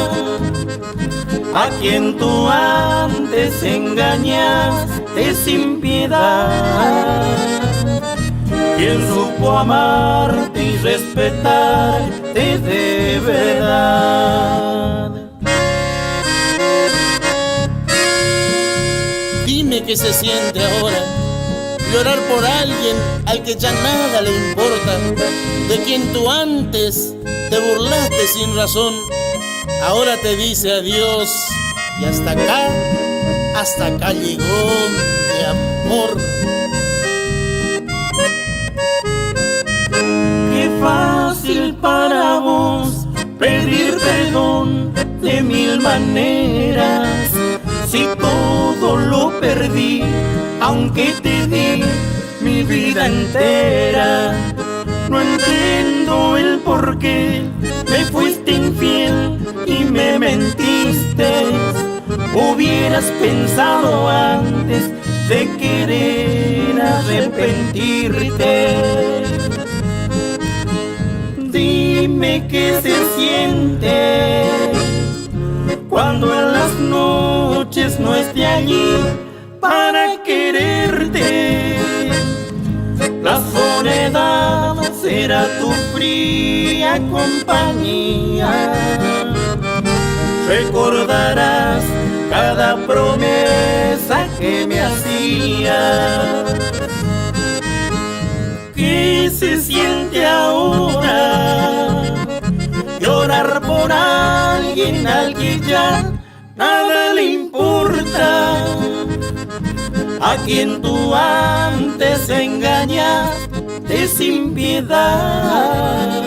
A quien tú antes engañaste sin piedad. Quien supo amarte y respetarte de verdad. Dime qué se siente ahora, llorar por alguien al que ya nada le importa, de quien tú antes te burlaste sin razón, ahora te dice adiós y hasta acá llegó mi amor. Qué fácil para vos pedir perdón de mil maneras. Si todo lo perdí, aunque te di mi vida entera. No entiendo el por qué me fuiste infiel y me mentiste. Hubieras pensado antes de querer arrepentirte. Dime qué se siente cuando en las noches no esté allí para quererte. La soledad será tu fría compañía. Recordarás cada promesa que me hacías. ¿Qué se siente ahora? Llorar por alguien al que ya nada le importa. A quien tú antes engañaste sin piedad.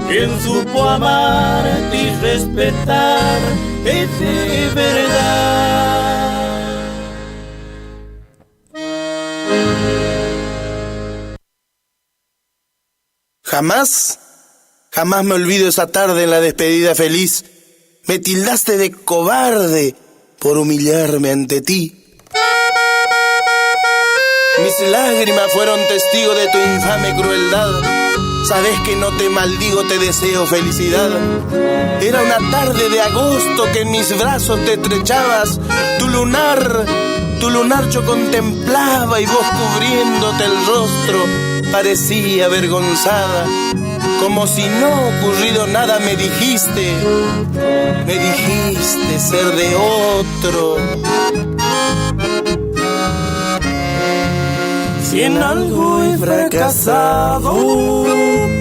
Quien supo amarte y respetarte de verdad. Jamás me olvido esa tarde en la despedida feliz. Me tildaste de cobarde por humillarme ante ti. Mis lágrimas fueron testigo de tu infame crueldad. Sabes que no te maldigo, te deseo felicidad. Era una tarde de agosto que en mis brazos te estrechabas. Tu lunar yo contemplaba y vos cubriéndote el rostro parecía avergonzada. Como si no ocurrido nada me dijiste ser de otro. Si en algo he fracasado,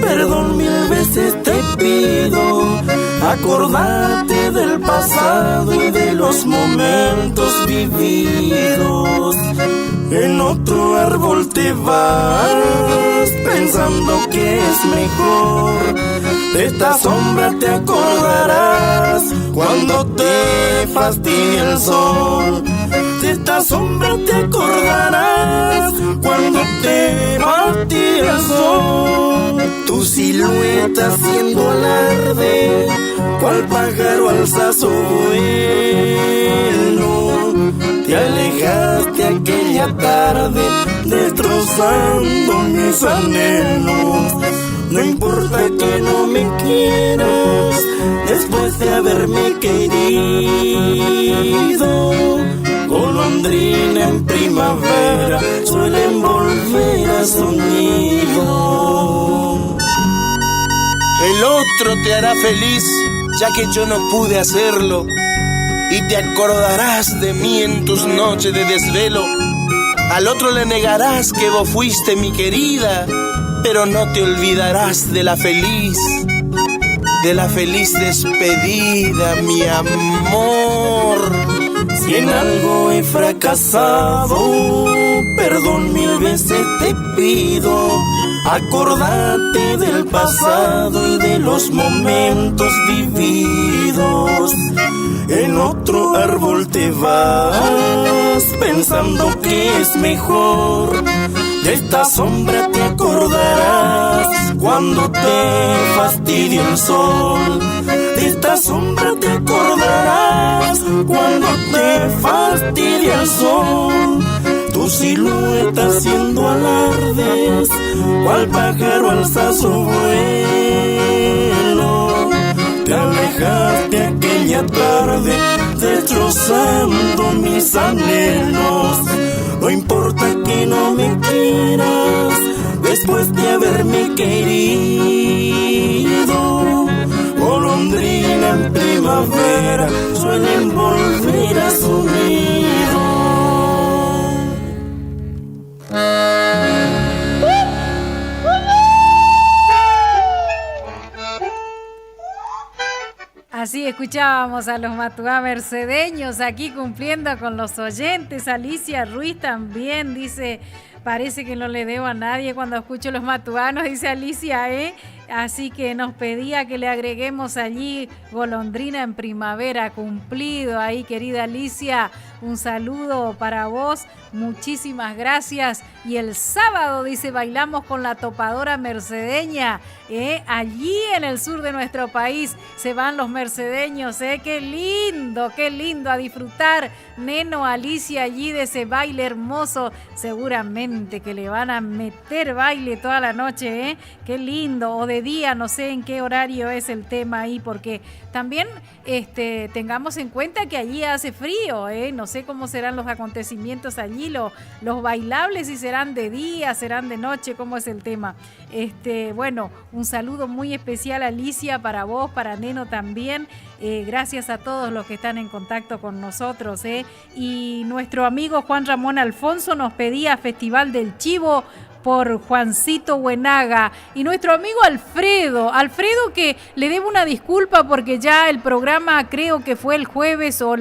perdón mil veces te pido. Acordate del pasado y de los momentos vividos. En otro árbol te vas, pensando que es mejor. De esta sombra te acordarás cuando te fastidie el sol. De esta sombra te acordarás cuando te fastidie el sol. Tu silueta haciendo alarde, cual pájaro alza su vuelo. Te alejaste aquella tarde, destrozando mis anhelos. No importa que no me quieras, después de haberme querido. Golondrina en primavera suele envolver te hará feliz, ya que yo no pude hacerlo. Y te acordarás de mí en tus noches de desvelo. Al otro le negarás que vos fuiste mi querida, pero no te olvidarás de la feliz despedida, mi amor. Si en algo he fracasado, perdón 1000 veces te pido. Acordate del pasado y de los momentos vividos. En otro árbol te vas, pensando que es mejor. De esta sombra te acordarás cuando te fastidie el sol. De esta sombra te acordarás cuando te fastidie el sol. Tu silueta haciendo alardes, cual pájaro alza su vuelo. Te alejaste aquella tarde, destrozando mis anhelos. No importa que no me quieras, después de haberme querido. Golondrina en primavera, suelen volver a su nido. Así escuchábamos a los Matuá mercedeños aquí cumpliendo con los oyentes. Alicia Ruiz también dice, parece que no le debo a nadie cuando escucho los matuanos, dice Alicia, ¿eh? Así que nos pedía que le agreguemos allí Golondrina en primavera, cumplido ahí, querida Alicia. Un saludo para vos, muchísimas gracias. Y el sábado, dice, bailamos con la topadora mercedeña, allí en el sur de nuestro país se van los mercedeños, qué lindo, a disfrutar, Neno, Alicia, allí de ese baile hermoso. Seguramente que le van a meter baile toda la noche, qué lindo, o de día, no sé en qué horario es el tema ahí, porque también tengamos en cuenta que allí hace frío, no sé cómo serán los acontecimientos allí, los bailables, si serán de día, serán de noche, cómo es el tema. Bueno, un saludo muy especial, Alicia, para vos, para Neno también. Gracias a todos los que están en contacto con nosotros. Y nuestro amigo Juan Ramón Alfonso nos pedía Festival del Chivo por Juancito Buenaga. Y nuestro amigo Alfredo que le debo una disculpa porque ya el programa creo que fue el jueves o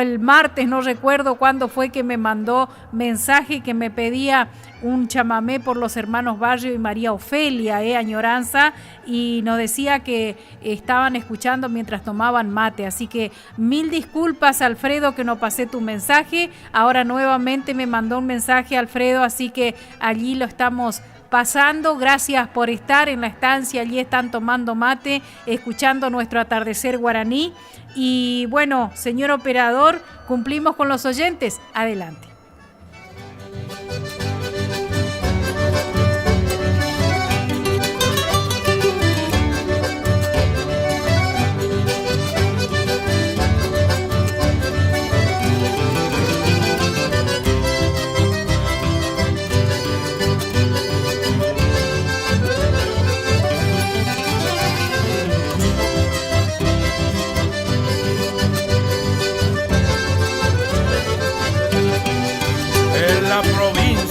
el martes, no recuerdo cuándo fue que me mandó mensaje que me pedía un chamamé por los hermanos Barrio y María Ofelia, añoranza, y nos decía que estaban escuchando mientras tomaban mate, así que 1000 disculpas, Alfredo, que no pasé tu mensaje. Ahora nuevamente me mandó un mensaje, Alfredo, así que allí lo estamos pasando. Gracias por estar en la estancia, allí están tomando mate, escuchando nuestro atardecer guaraní. Y bueno, señor operador, cumplimos con los oyentes, adelante.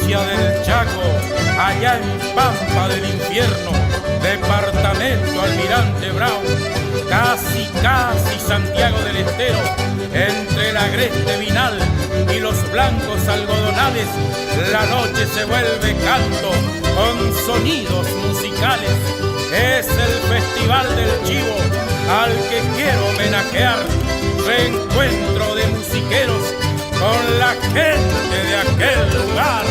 Del Chaco, allá en Pampa del Infierno, departamento Almirante Brown, casi Santiago del Estero, entre el agreste vinal y los blancos algodonales, la noche se vuelve canto con sonidos musicales. Es el Festival del Chivo al que quiero homenajear, reencuentro de musiqueros con la gente de aquel lugar.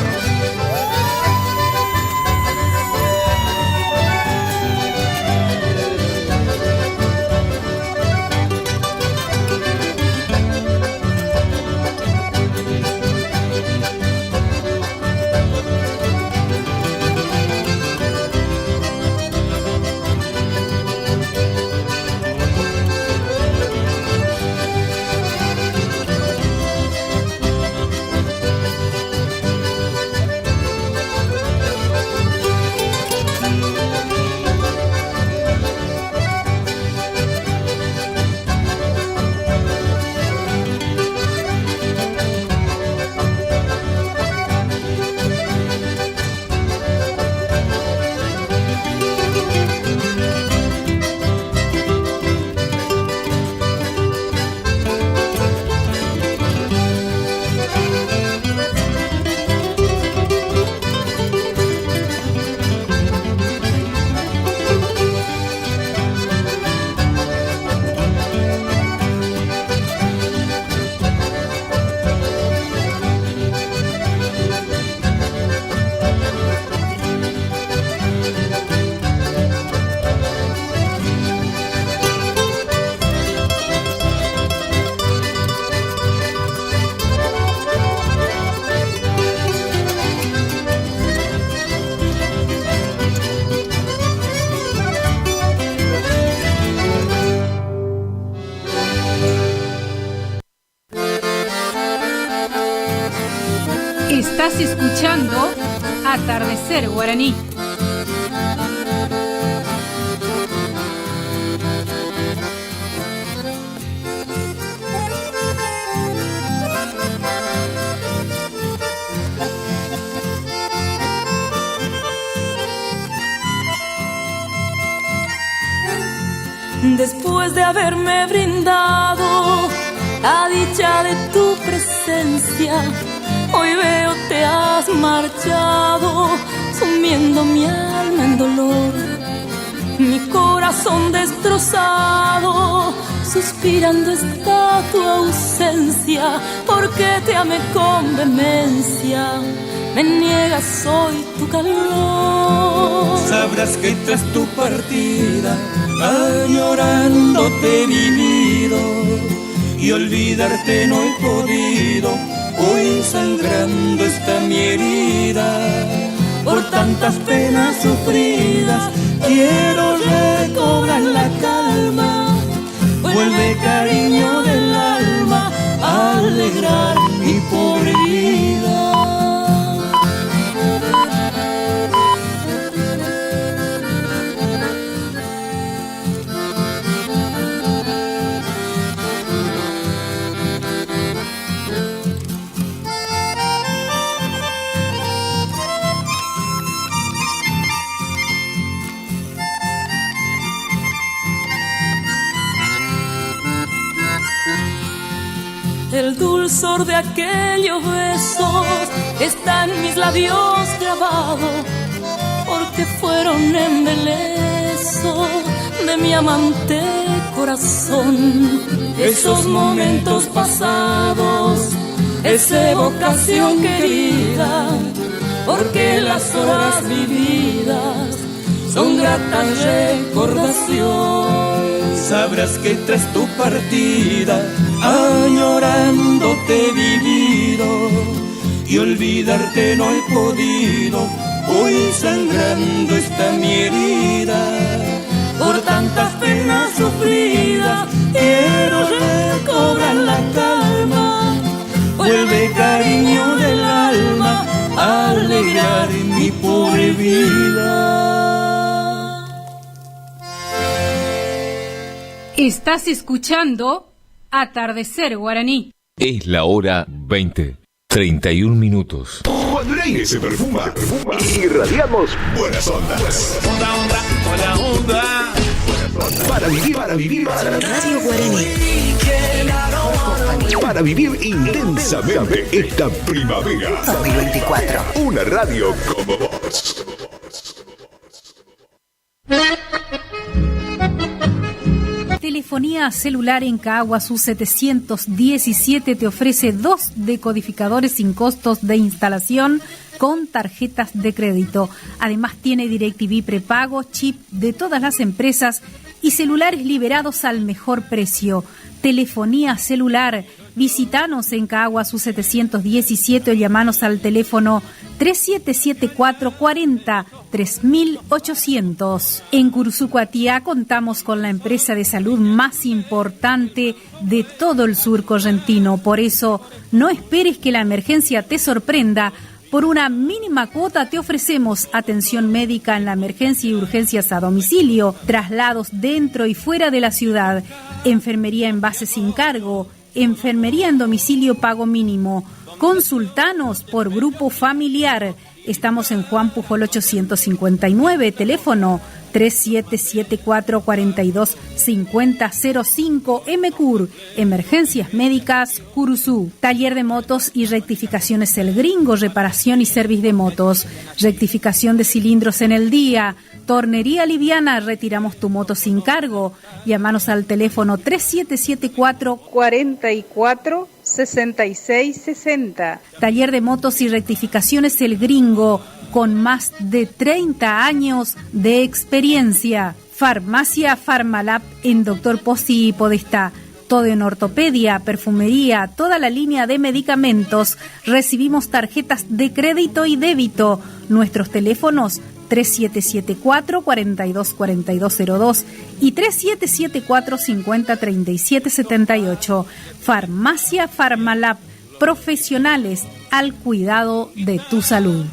Atardecer Guaraní. Después de haberme brindado la dicha de tu presencia, hoy veo te has marchado, sumiendo mi alma en dolor. Mi corazón destrozado, suspirando está tu ausencia, porque te amé con vehemencia, me niegas hoy tu calor. Sabrás que tras tu partida, añorándote he vivido, y olvidarte no he podido, hoy sangrando está mi herida. Por tantas penas sufridas, quiero recobrar la calma. Vuelve cariño del alma, a alegrar mi pobre vida. El dulzor de aquellos besos está en mis labios grabado, porque fueron embeleso de mi amante corazón. Esos momentos pasados, esa evocación querida, porque las horas vividas son grata recordación. Sabrás que tras tu partida, añorándote he vivido, y olvidarte no he podido, hoy sangrando está mi herida. Por tantas penas sufridas, quiero recobrar la calma. Vuelve cariño del alma, a alegrar mi pobre vida. Estás escuchando Atardecer Guaraní. Es la hora 20:31 minutos. Cuando el aire se perfuma, irradiamos buenas ondas. Onda, onda. Para vivir Radio Guaraní. Para vivir intensamente esta primavera 2024. Una radio como vos. Telefonía celular en Caguazú 717 te ofrece 2 decodificadores sin costos de instalación con tarjetas de crédito. Además tiene DirecTV prepago, chip de todas las empresas y celulares liberados al mejor precio. Telefonía celular. Visítanos en Caguazú 717 o llamanos al teléfono 3774 40 3800. En Cursucuatía contamos con la empresa de salud más importante de todo el sur correntino. Por eso, no esperes que la emergencia te sorprenda. Por una mínima cuota te ofrecemos atención médica en la emergencia y urgencias a domicilio, traslados dentro y fuera de la ciudad, enfermería en base sin cargo, enfermería en domicilio pago mínimo. Consultanos por grupo familiar. Estamos en Juan Pujol 859, teléfono 3774-425005, MCUR, Emergencias Médicas, Curuzú. Taller de motos y rectificaciones El Gringo, reparación y servicio de motos, rectificación de cilindros en el día, tornería liviana, retiramos tu moto sin cargo. Llámanos al teléfono 3774-446660. Taller de motos y rectificaciones El Gringo, con más de 30 años de experiencia. Farmacia Farmalab en Dr. Pozzi y Podestá. Todo en ortopedia, perfumería, toda la línea de medicamentos. Recibimos tarjetas de crédito y débito. Nuestros teléfonos 3774-424202 y 3774-503778. Farmacia Farmalab, profesionales al cuidado de tu salud.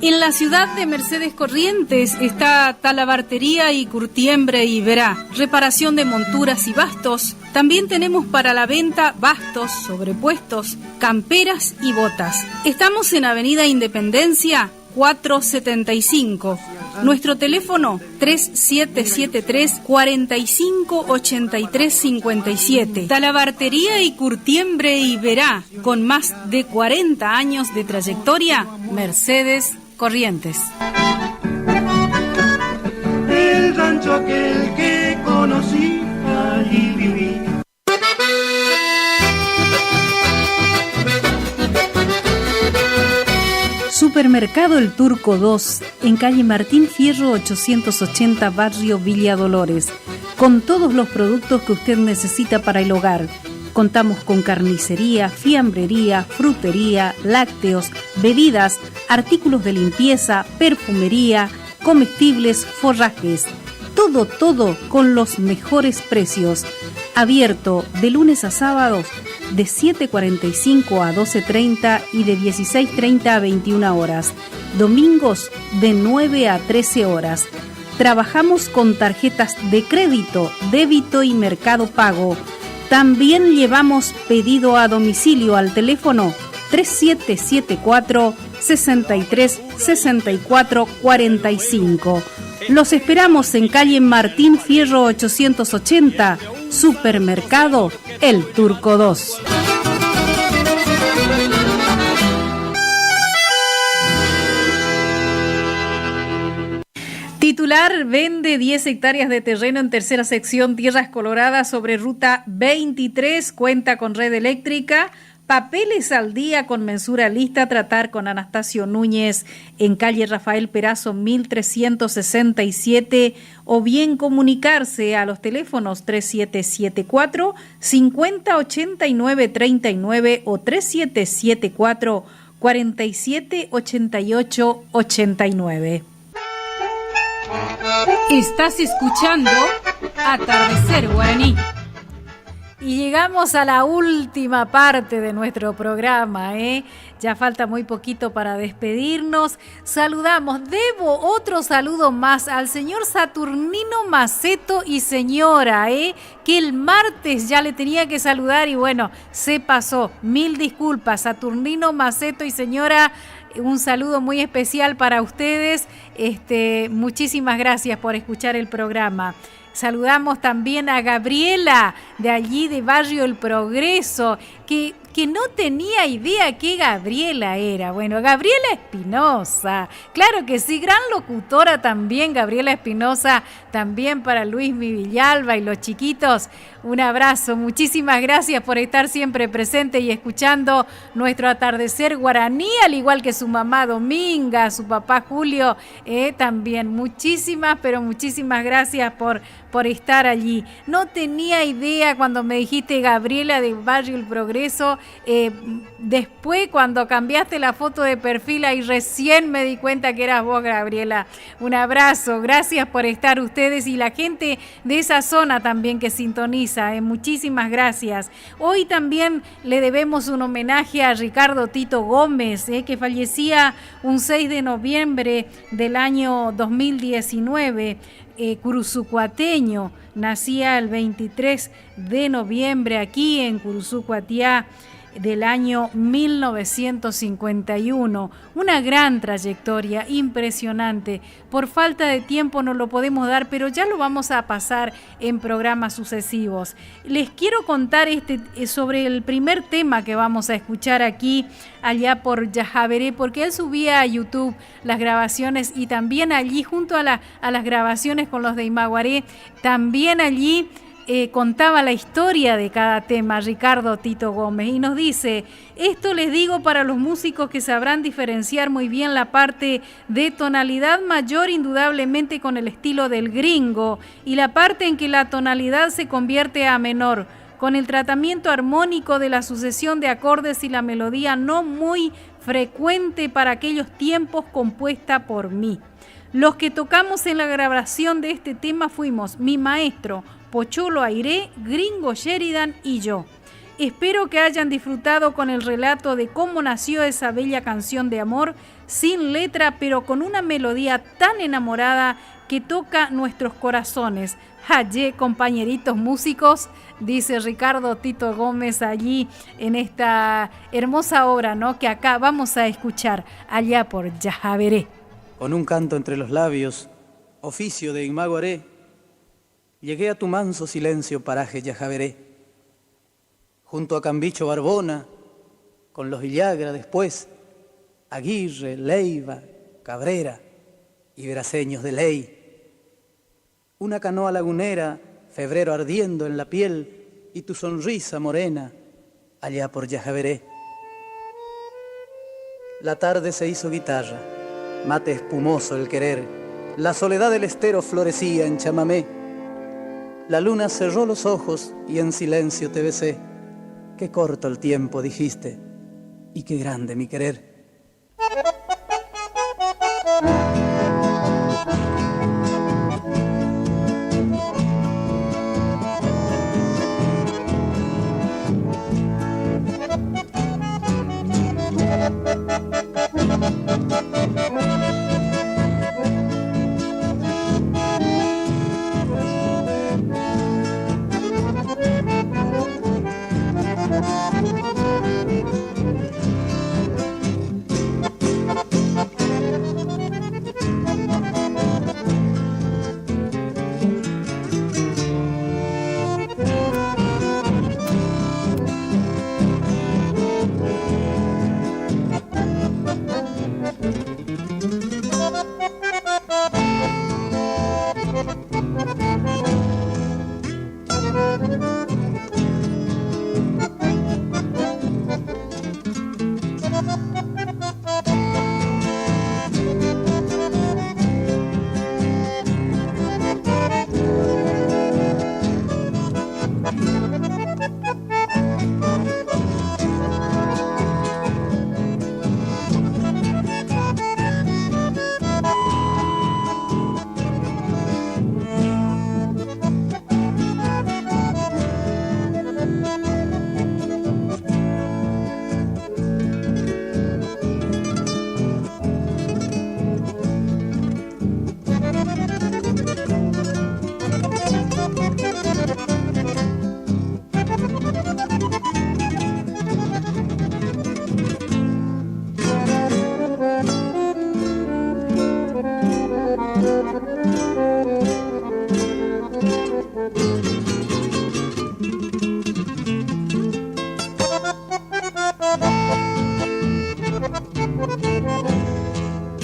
En la ciudad de Mercedes Corrientes está Talabartería y Curtiembre y Verá, reparación de monturas y bastos. También tenemos para la venta bastos, sobrepuestos, camperas y botas. Estamos en Avenida Independencia 475. Nuestro teléfono 3773 458357. Talabartería y Curtiembre y Verá, con más de 40 años de trayectoria, Mercedes Corrientes. El rancho aquel que conocí, allí viví. Supermercado El Turco 2, en calle Martín Fierro 880, barrio Villa Dolores, con todos los productos que usted necesita para el hogar. Contamos con carnicería, fiambrería, frutería, lácteos, bebidas, artículos de limpieza, perfumería, comestibles, forrajes. Todo con los mejores precios. Abierto de lunes a sábados de 7:45 a 12:30 y de 16:30 a 21 horas. Domingos de 9 a 13 horas. Trabajamos con tarjetas de crédito, débito y Mercado Pago. También llevamos pedido a domicilio al teléfono 3774 63 64 45. Los esperamos en calle Martín Fierro 880, Supermercado El Turco 2. Titular vende 10 hectáreas de terreno en tercera sección Tierras Coloradas sobre ruta 23, cuenta con red eléctrica, papeles al día con mensura lista, tratar con Anastasio Núñez en calle Rafael Perazo 1367 o bien comunicarse a los teléfonos 3774 508939 o 3774 478889. Estás escuchando Atardecer Guaraní. Y llegamos a la última parte de nuestro programa, Ya falta muy poquito para despedirnos. Saludamos, debo otro saludo más al señor Saturnino Maceto y señora, que el martes ya le tenía que saludar y bueno, se pasó. Mil disculpas, Saturnino Maceto y señora. Un saludo muy especial para ustedes. Muchísimas gracias por escuchar el programa. Saludamos también a Gabriela, de allí de Barrio El Progreso, que no tenía idea que Gabriela era. Bueno, Gabriela Espinosa, claro que sí, gran locutora también, Gabriela Espinosa, también para Luis Villalba y los chiquitos. Un abrazo, muchísimas gracias por estar siempre presente y escuchando nuestro Atardecer Guaraní, al igual que su mamá Dominga, su papá Julio, también muchísimas gracias por estar allí. No tenía idea cuando me dijiste Gabriela de Barrio El Progreso, después cuando cambiaste la foto de perfil ahí recién me di cuenta que eras vos, Gabriela. Un abrazo, gracias por estar ustedes y la gente de esa zona también que sintoniza, muchísimas gracias. Hoy también le debemos un homenaje a Ricardo Tito Gómez, que fallecía un 6 de noviembre del año 2019, curuzucuateño, nacía el 23 de noviembre aquí en Curuzucuatiá del año 1951. Una gran trayectoria, impresionante. Por falta de tiempo no lo podemos dar, pero ya lo vamos a pasar en programas sucesivos. Les quiero contar sobre el primer tema que vamos a escuchar aquí, allá por Yajaveré, porque él subía a YouTube las grabaciones y también allí, junto a las grabaciones con los de Imaguaré, también allí contaba la historia de cada tema, Ricardo Tito Gómez, y nos dice: esto les digo para los músicos que sabrán diferenciar muy bien la parte de tonalidad mayor, indudablemente con el estilo del gringo, y la parte en que la tonalidad se convierte a menor, con el tratamiento armónico de la sucesión de acordes y la melodía no muy frecuente para aquellos tiempos, compuesta por mí. Los que tocamos en la grabación de este tema fuimos mi maestro Pocholo Airé, Gringo Sheridan y yo. Espero que hayan disfrutado con el relato de cómo nació esa bella canción de amor, sin letra, pero con una melodía tan enamorada que toca nuestros corazones. Allí, compañeritos músicos, dice Ricardo Tito Gómez allí en esta hermosa obra, ¿no?, que acá vamos a escuchar, allá por Yajaveré. Con un canto entre los labios, oficio de Imaguaré, llegué a tu manso silencio paraje Yajaveré. Junto a Cambicho Barbona, con los Villagra después, Aguirre, Leiva, Cabrera y braceños de ley. Una canoa lagunera, febrero ardiendo en la piel, y tu sonrisa morena, allá por Yajaveré. La tarde se hizo guitarra, mate espumoso el querer, la soledad del estero florecía en chamamé. La luna cerró los ojos y en silencio te besé. Qué corto el tiempo, dijiste, y qué grande mi querer.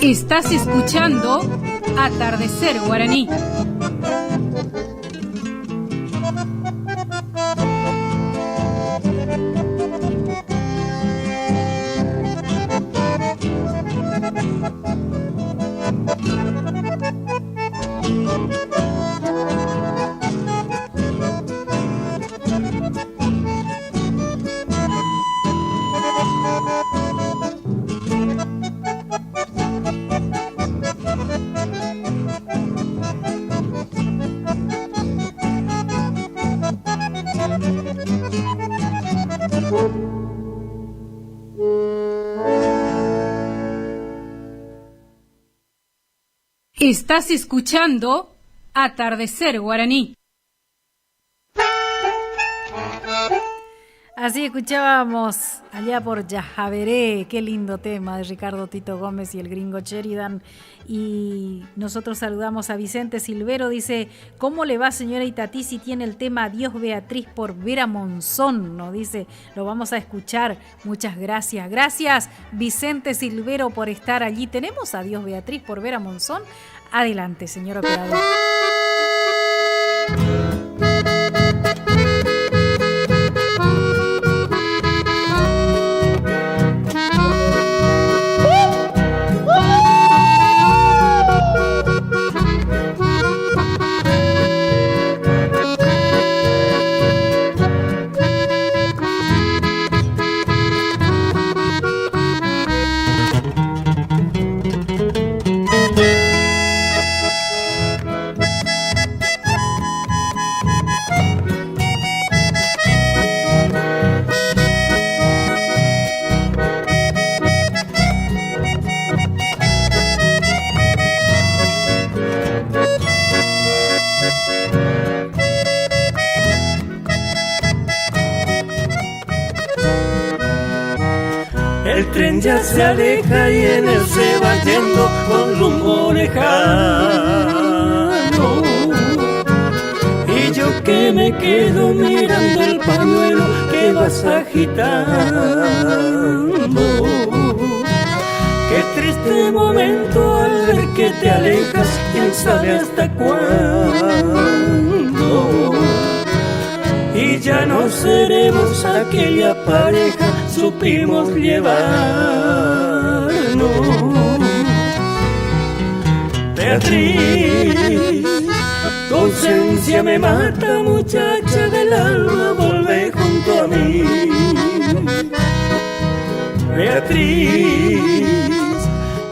Estás escuchando Atardecer Guaraní. Estás escuchando Atardecer Guaraní. Así escuchábamos allá por Yajaveré, qué lindo tema de Ricardo Tito Gómez y el gringo Sheridan. Y nosotros saludamos a Vicente Silvero, dice, ¿cómo le va, señora Itatí, si tiene el tema Adiós Beatriz por Vera Monzón? Nos dice, lo vamos a escuchar. Muchas gracias. Gracias, Vicente Silvero, por estar allí. ¿Tenemos Adiós Beatriz por Vera Monzón? Adelante, señor operador. tren ya se aleja y en él se va yendo con rumbo lejano. Y yo que me quedo mirando el pañuelo que vas agitando. Qué triste momento al ver que te alejas, quién sabe hasta cuándo. Y ya no seremos aquella pareja, supimos llevarnos. Beatriz, tu ausencia me mata, muchacha del alma, volvé junto a mí. Beatriz,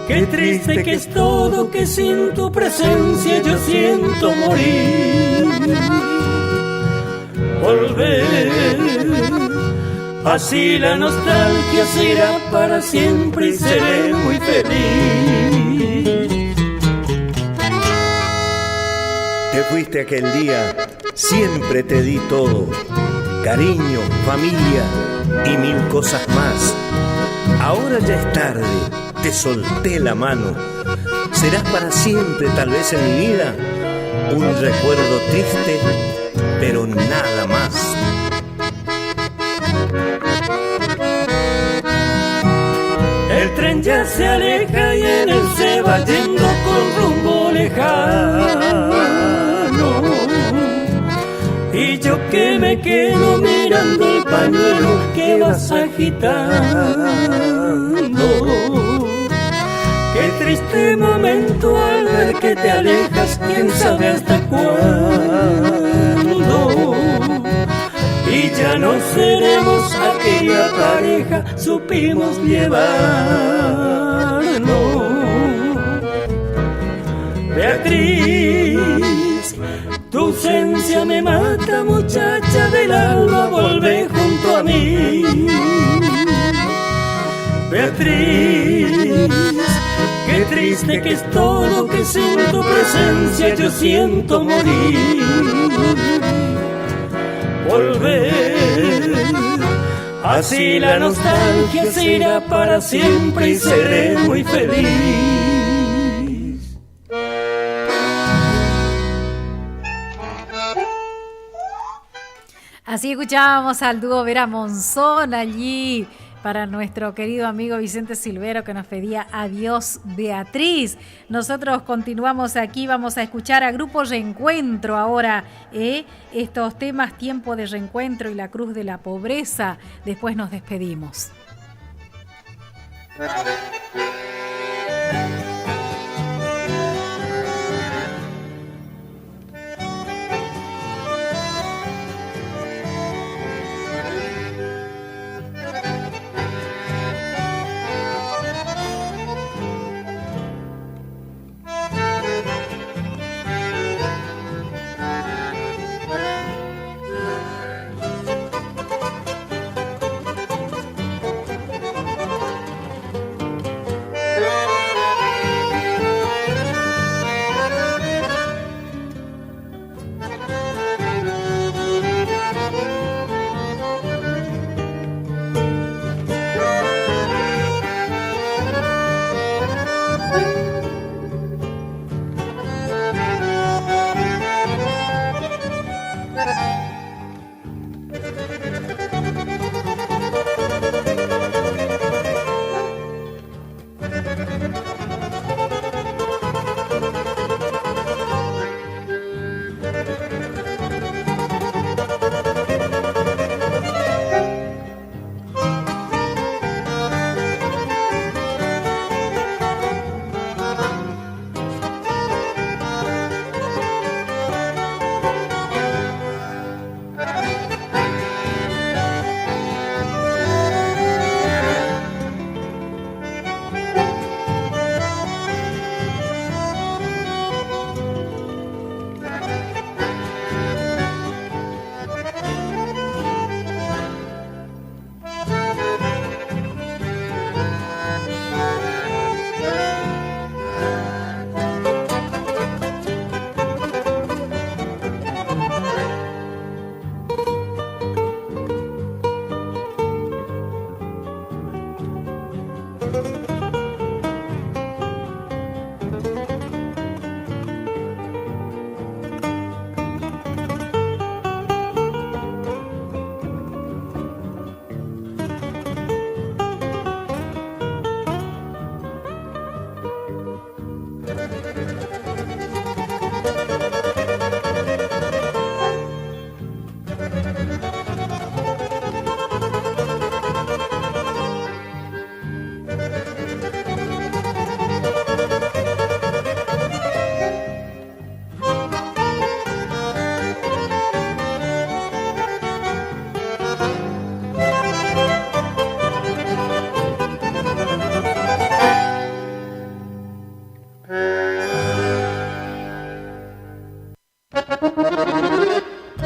qué triste que es todo, que sin tu presencia yo siento morir. Volver, así la nostalgia se irá para siempre y seré muy feliz. Te fuiste aquel día, siempre te di todo, cariño, familia y mil cosas más. Ahora ya es tarde, te solté la mano. Serás para siempre, tal vez en mi vida, un recuerdo triste, pero nada más. El tren ya se aleja y en él se va yendo con rumbo lejano. Y yo que me quedo mirando el pañuelo que vas agitando. Qué triste momento al ver que te alejas, quién sabe hasta cuándo. Y ya no seremos aquella pareja, supimos llevarnos. Beatriz, tu ausencia me mata, muchacha del alma, volvé junto a mí. Beatriz, qué triste que es todo, que sin tu presencia yo siento morir. Volver, así la nostalgia se irá para siempre y seré muy feliz. Así escuchábamos al dúo Vera Monzón allí para nuestro querido amigo Vicente Silvero, que nos pedía Adiós Beatriz. Nosotros continuamos aquí, vamos a escuchar a Grupo Reencuentro ahora, estos temas Tiempo de Reencuentro y La Cruz de la Pobreza. Después nos despedimos.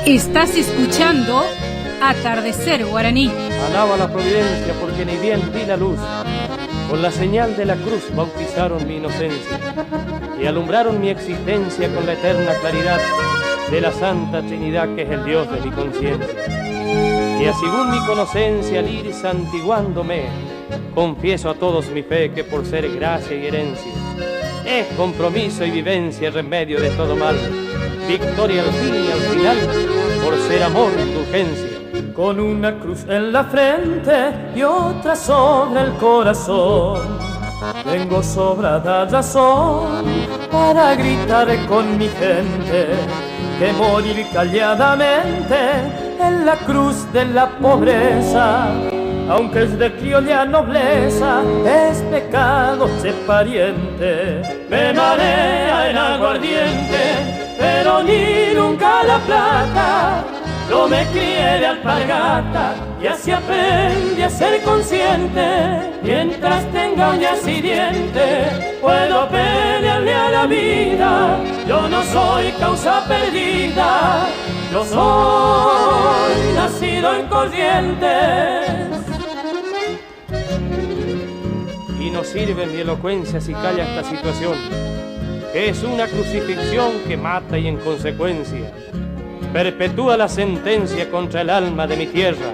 Estás escuchando Atardecer Guaraní. Alaba la providencia porque ni bien vi la luz. Con la señal de la cruz bautizaron mi inocencia y alumbraron mi existencia con la eterna claridad de la Santa Trinidad que es el Dios de mi conciencia. Y así según mi conocencia al ir santiguándome, confieso a todos mi fe que por ser gracia y herencia es compromiso y vivencia remedio de todo mal, victoria al fin y al final por ser amor e indulgencia. Con una cruz en la frente y otra sobre el corazón, tengo sobrada razón para gritar con mi gente que morir calladamente en la cruz de la pobreza, aunque es de criolla nobleza, es pecado ser pariente. Me marea el aguardiente, pero ni nunca la plata. Yo me crié de alpargata y así aprendí a ser consciente. Mientras tenga uñas y dientes, puedo pelearle a la vida. Yo no soy causa perdida, yo soy nacido en Corrientes. Y no sirve mi elocuencia si calla esta situación, que es una crucifixión que mata y en consecuencia perpetúa la sentencia contra el alma de mi tierra.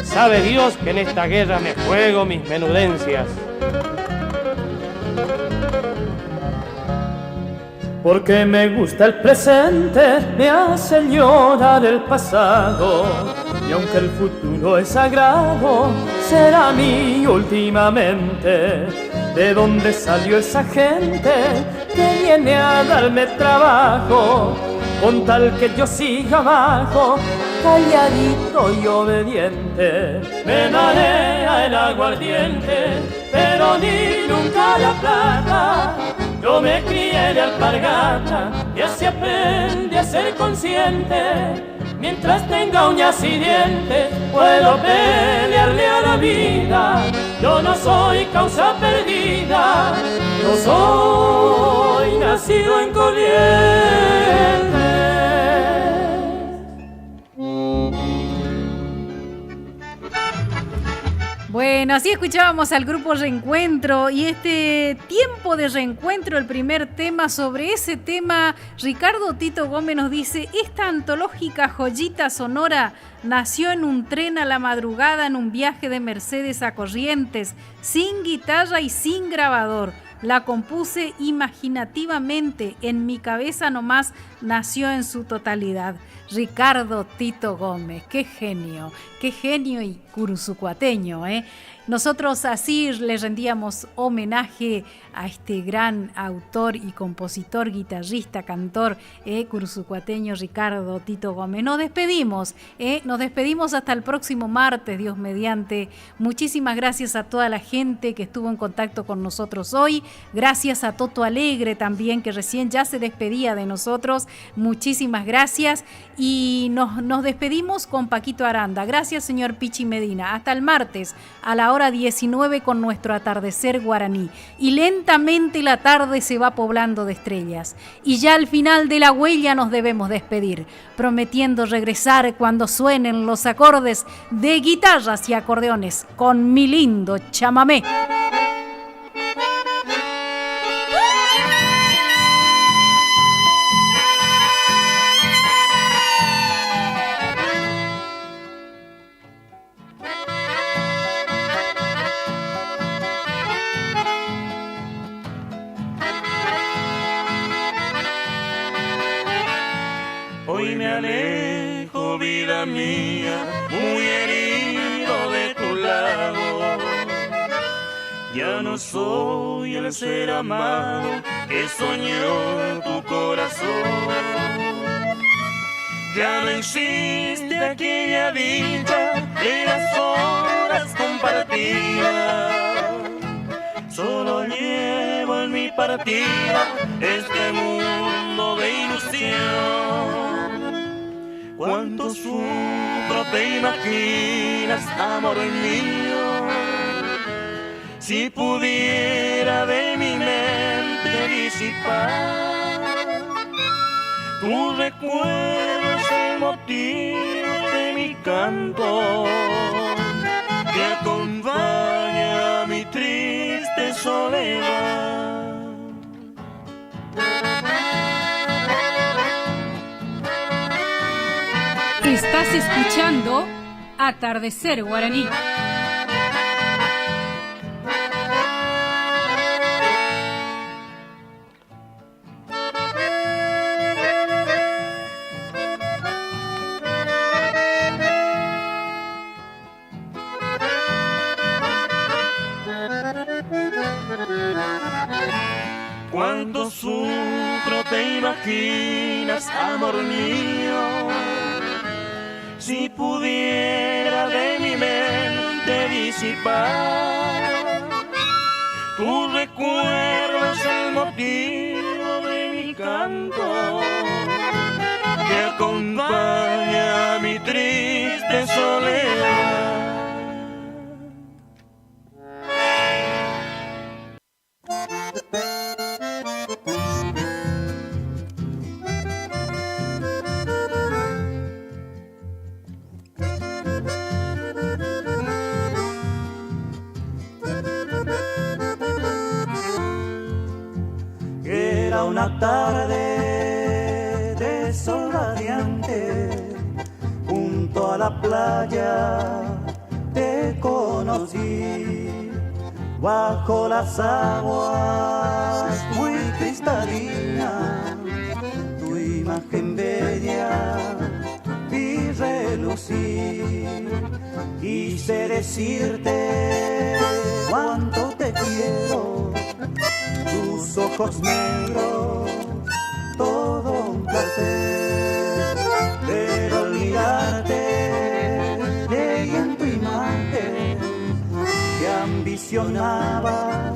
Sabe Dios que en esta guerra me juego mis menudencias. Porque me gusta el presente, me hace llorar el pasado. Y aunque el futuro es sagrado, será mío últimamente. ¿De dónde salió esa gente que viene a darme trabajo? Con tal que yo siga abajo, calladito y obediente. Me marea el aguardiente, pero ni nunca la plata. Yo me crié de alpargata y así aprendí a ser consciente. Mientras tenga uñas y dientes, puedo pelearle a la vida. Yo no soy causa perdida, yo soy nacido en Corrientes. Bueno, así escuchábamos al grupo Reencuentro y este tiempo de reencuentro, el primer tema, sobre ese tema, Ricardo Tito Gómez nos dice: esta antológica joyita sonora nació en un tren a la madrugada en un viaje de Mercedes a Corrientes, sin guitarra y sin grabador. La compuse imaginativamente, en mi cabeza nomás nació en su totalidad. Ricardo Tito Gómez, qué genio y curuzucuateño, ¿eh? Nosotros así le rendíamos homenaje a este gran autor y compositor, guitarrista, cantor, curuzucuateño Ricardo Tito Gómez. Nos despedimos hasta el próximo martes, Dios mediante. Muchísimas gracias a toda la gente que estuvo en contacto con nosotros hoy. Gracias a Toto Alegre también, que recién ya se despedía de nosotros. Muchísimas gracias. Y nos despedimos con Paquito Aranda. Gracias, señor Pichi Medina. Hasta el martes a la hora 19 con nuestro Atardecer Guaraní. Y lentamente la tarde se va poblando de estrellas. Y ya al final de la huella nos debemos despedir, prometiendo regresar cuando suenen los acordes de guitarras y acordeones con mi lindo chamamé. Hoy me alejo, vida mía, muy herido de tu lado. Ya no soy el ser amado que soñó tu corazón. Ya no existe aquella dicha de las horas compartidas. Solo llevo en mi partida este mundo de ilusión. Cuánto sufro te imaginas, amor mío. Si pudiera de mi mente disipar tus recuerdos motivo de mi canto, que acompaña a mi triste soledad. Estás escuchando Atardecer Guaraní. Cuando sufro te imaginas, amor mío, si pudiera de mi mente disipar tu recuerdo es el motivo de mi canto, que acompaña a mi triste soledad. Era una tarde de sol radiante, junto a la playa te conocí, bajo las aguas muy cristalinas, tu imagen bella vi relucir, quise decirte cuánto te quiero, tus ojos negros, todo un placer, pero olvidarte leí en tu imagen que ambicionaba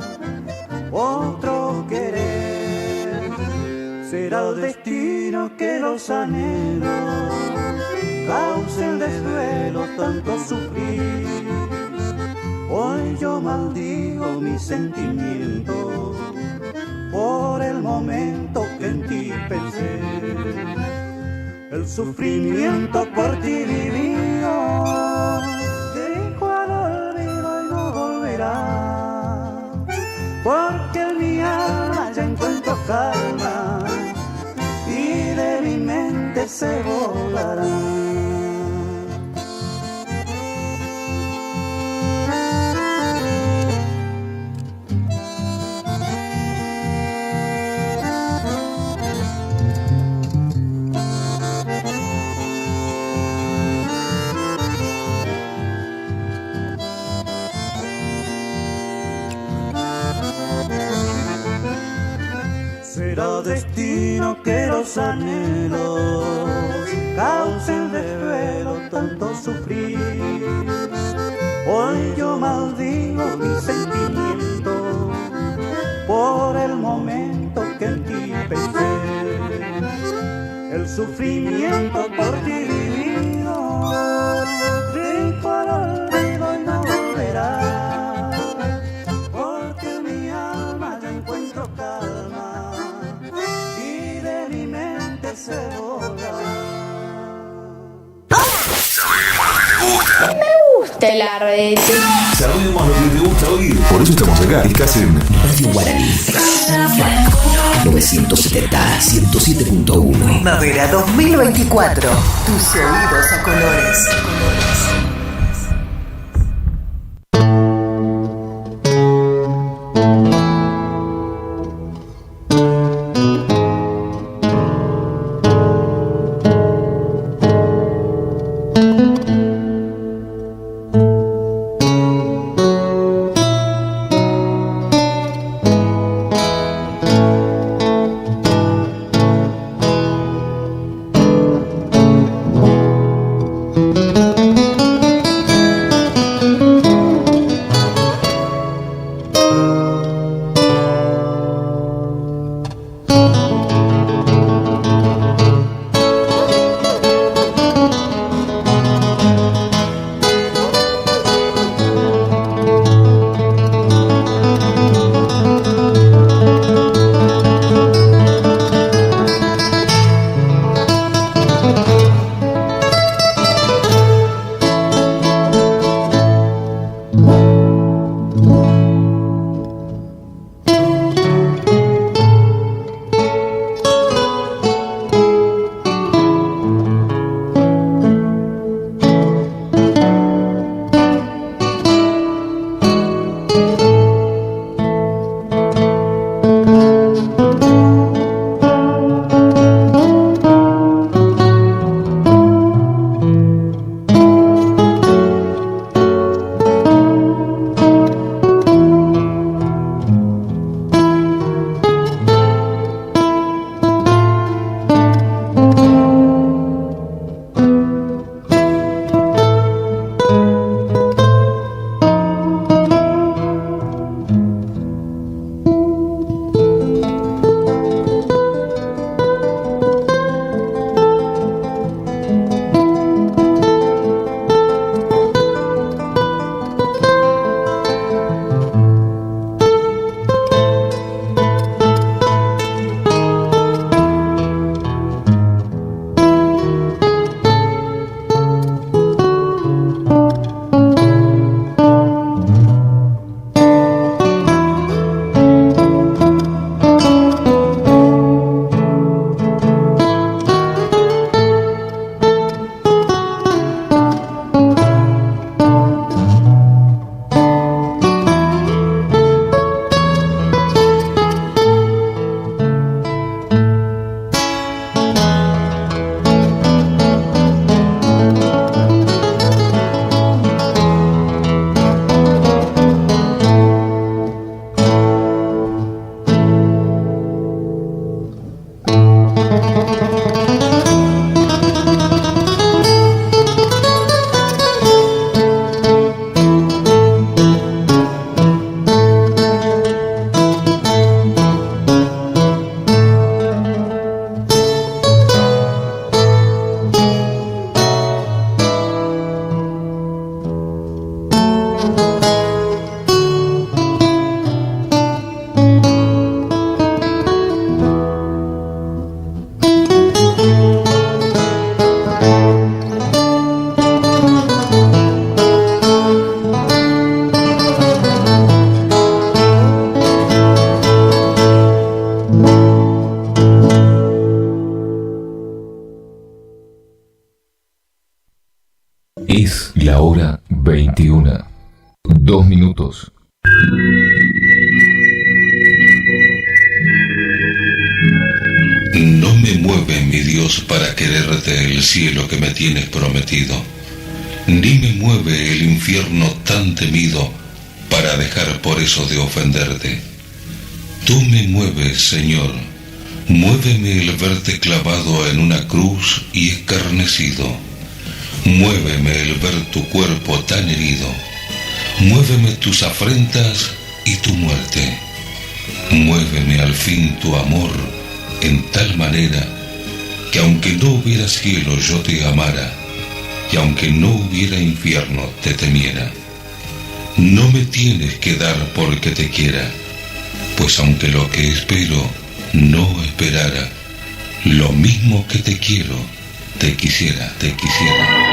otro querer. Será el destino que los anhelos causen desvelo, tanto sufrir. Hoy yo maldigo mis sentimientos por el momento que en ti pensé. El sufrimiento por ti vivido dejo al olvido y no volverá, porque en mi alma ya encuentro calma y de mi mente se volará. Será destino que los anhelos causen desvelo, tanto sufrir. Hoy yo maldigo mi sentimiento por el momento que en ti pensé. El sufrimiento por ti vivido dejo al olvido y no volverá, porque en mi alma ya encuentro calma y de mi mente se vola. Me gusta el arrete. Sabemos lo que te gusta oír. Por eso estamos acá. Estás en Radio Guaraní. 970 107.1. Primavera 2024. Tus oídos a colores. La hora 21. 2 minutos. No me mueve, mi Dios, para quererte el cielo que me tienes prometido, ni me mueve el infierno tan temido para dejar por eso de ofenderte. Tú me mueves, Señor, muéveme el verte clavado en una cruz y escarnecido, muéveme el ver tu cuerpo tan herido, muéveme tus afrentas y tu muerte, muéveme al fin tu amor en tal manera que aunque no hubiera cielo yo te amara, y aunque no hubiera infierno te temiera. No me tienes que dar porque te quiera, pues aunque lo que espero no esperara, lo mismo que te quiero, te quisiera, te quisiera.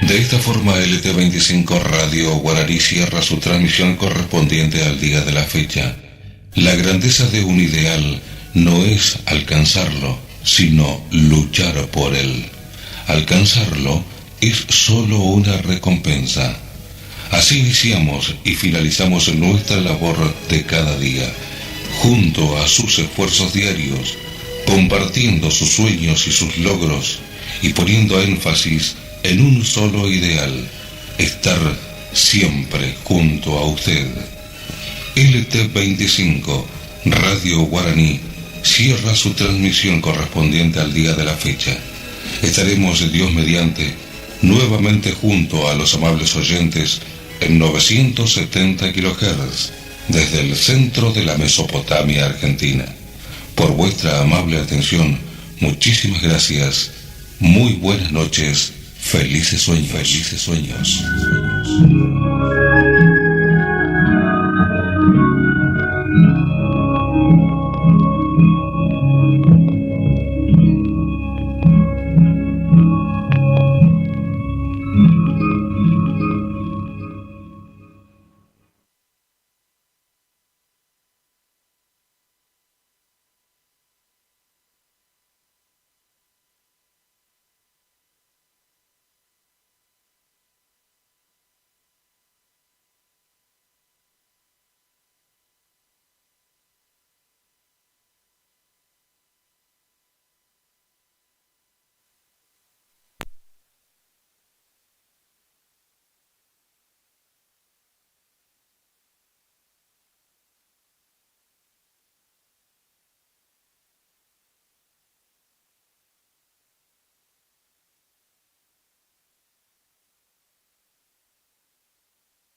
De esta forma, LT25 Radio Guaraní cierra su transmisión correspondiente al día de la fecha. La grandeza de un ideal no es alcanzarlo, sino luchar por él. Alcanzarlo es solo una recompensa. Así iniciamos y finalizamos nuestra labor de cada día, junto a sus esfuerzos diarios, compartiendo sus sueños y sus logros, y poniendo énfasis en un solo ideal: estar siempre junto a usted. LT25 Radio Guaraní cierra su transmisión correspondiente al día de la fecha. Estaremos, Dios mediante, nuevamente junto a los amables oyentes en 970 kHz desde el centro de la Mesopotamia argentina. Por vuestra amable atención, muchísimas gracias. Muy buenas noches. Felices sueños. Felices sueños.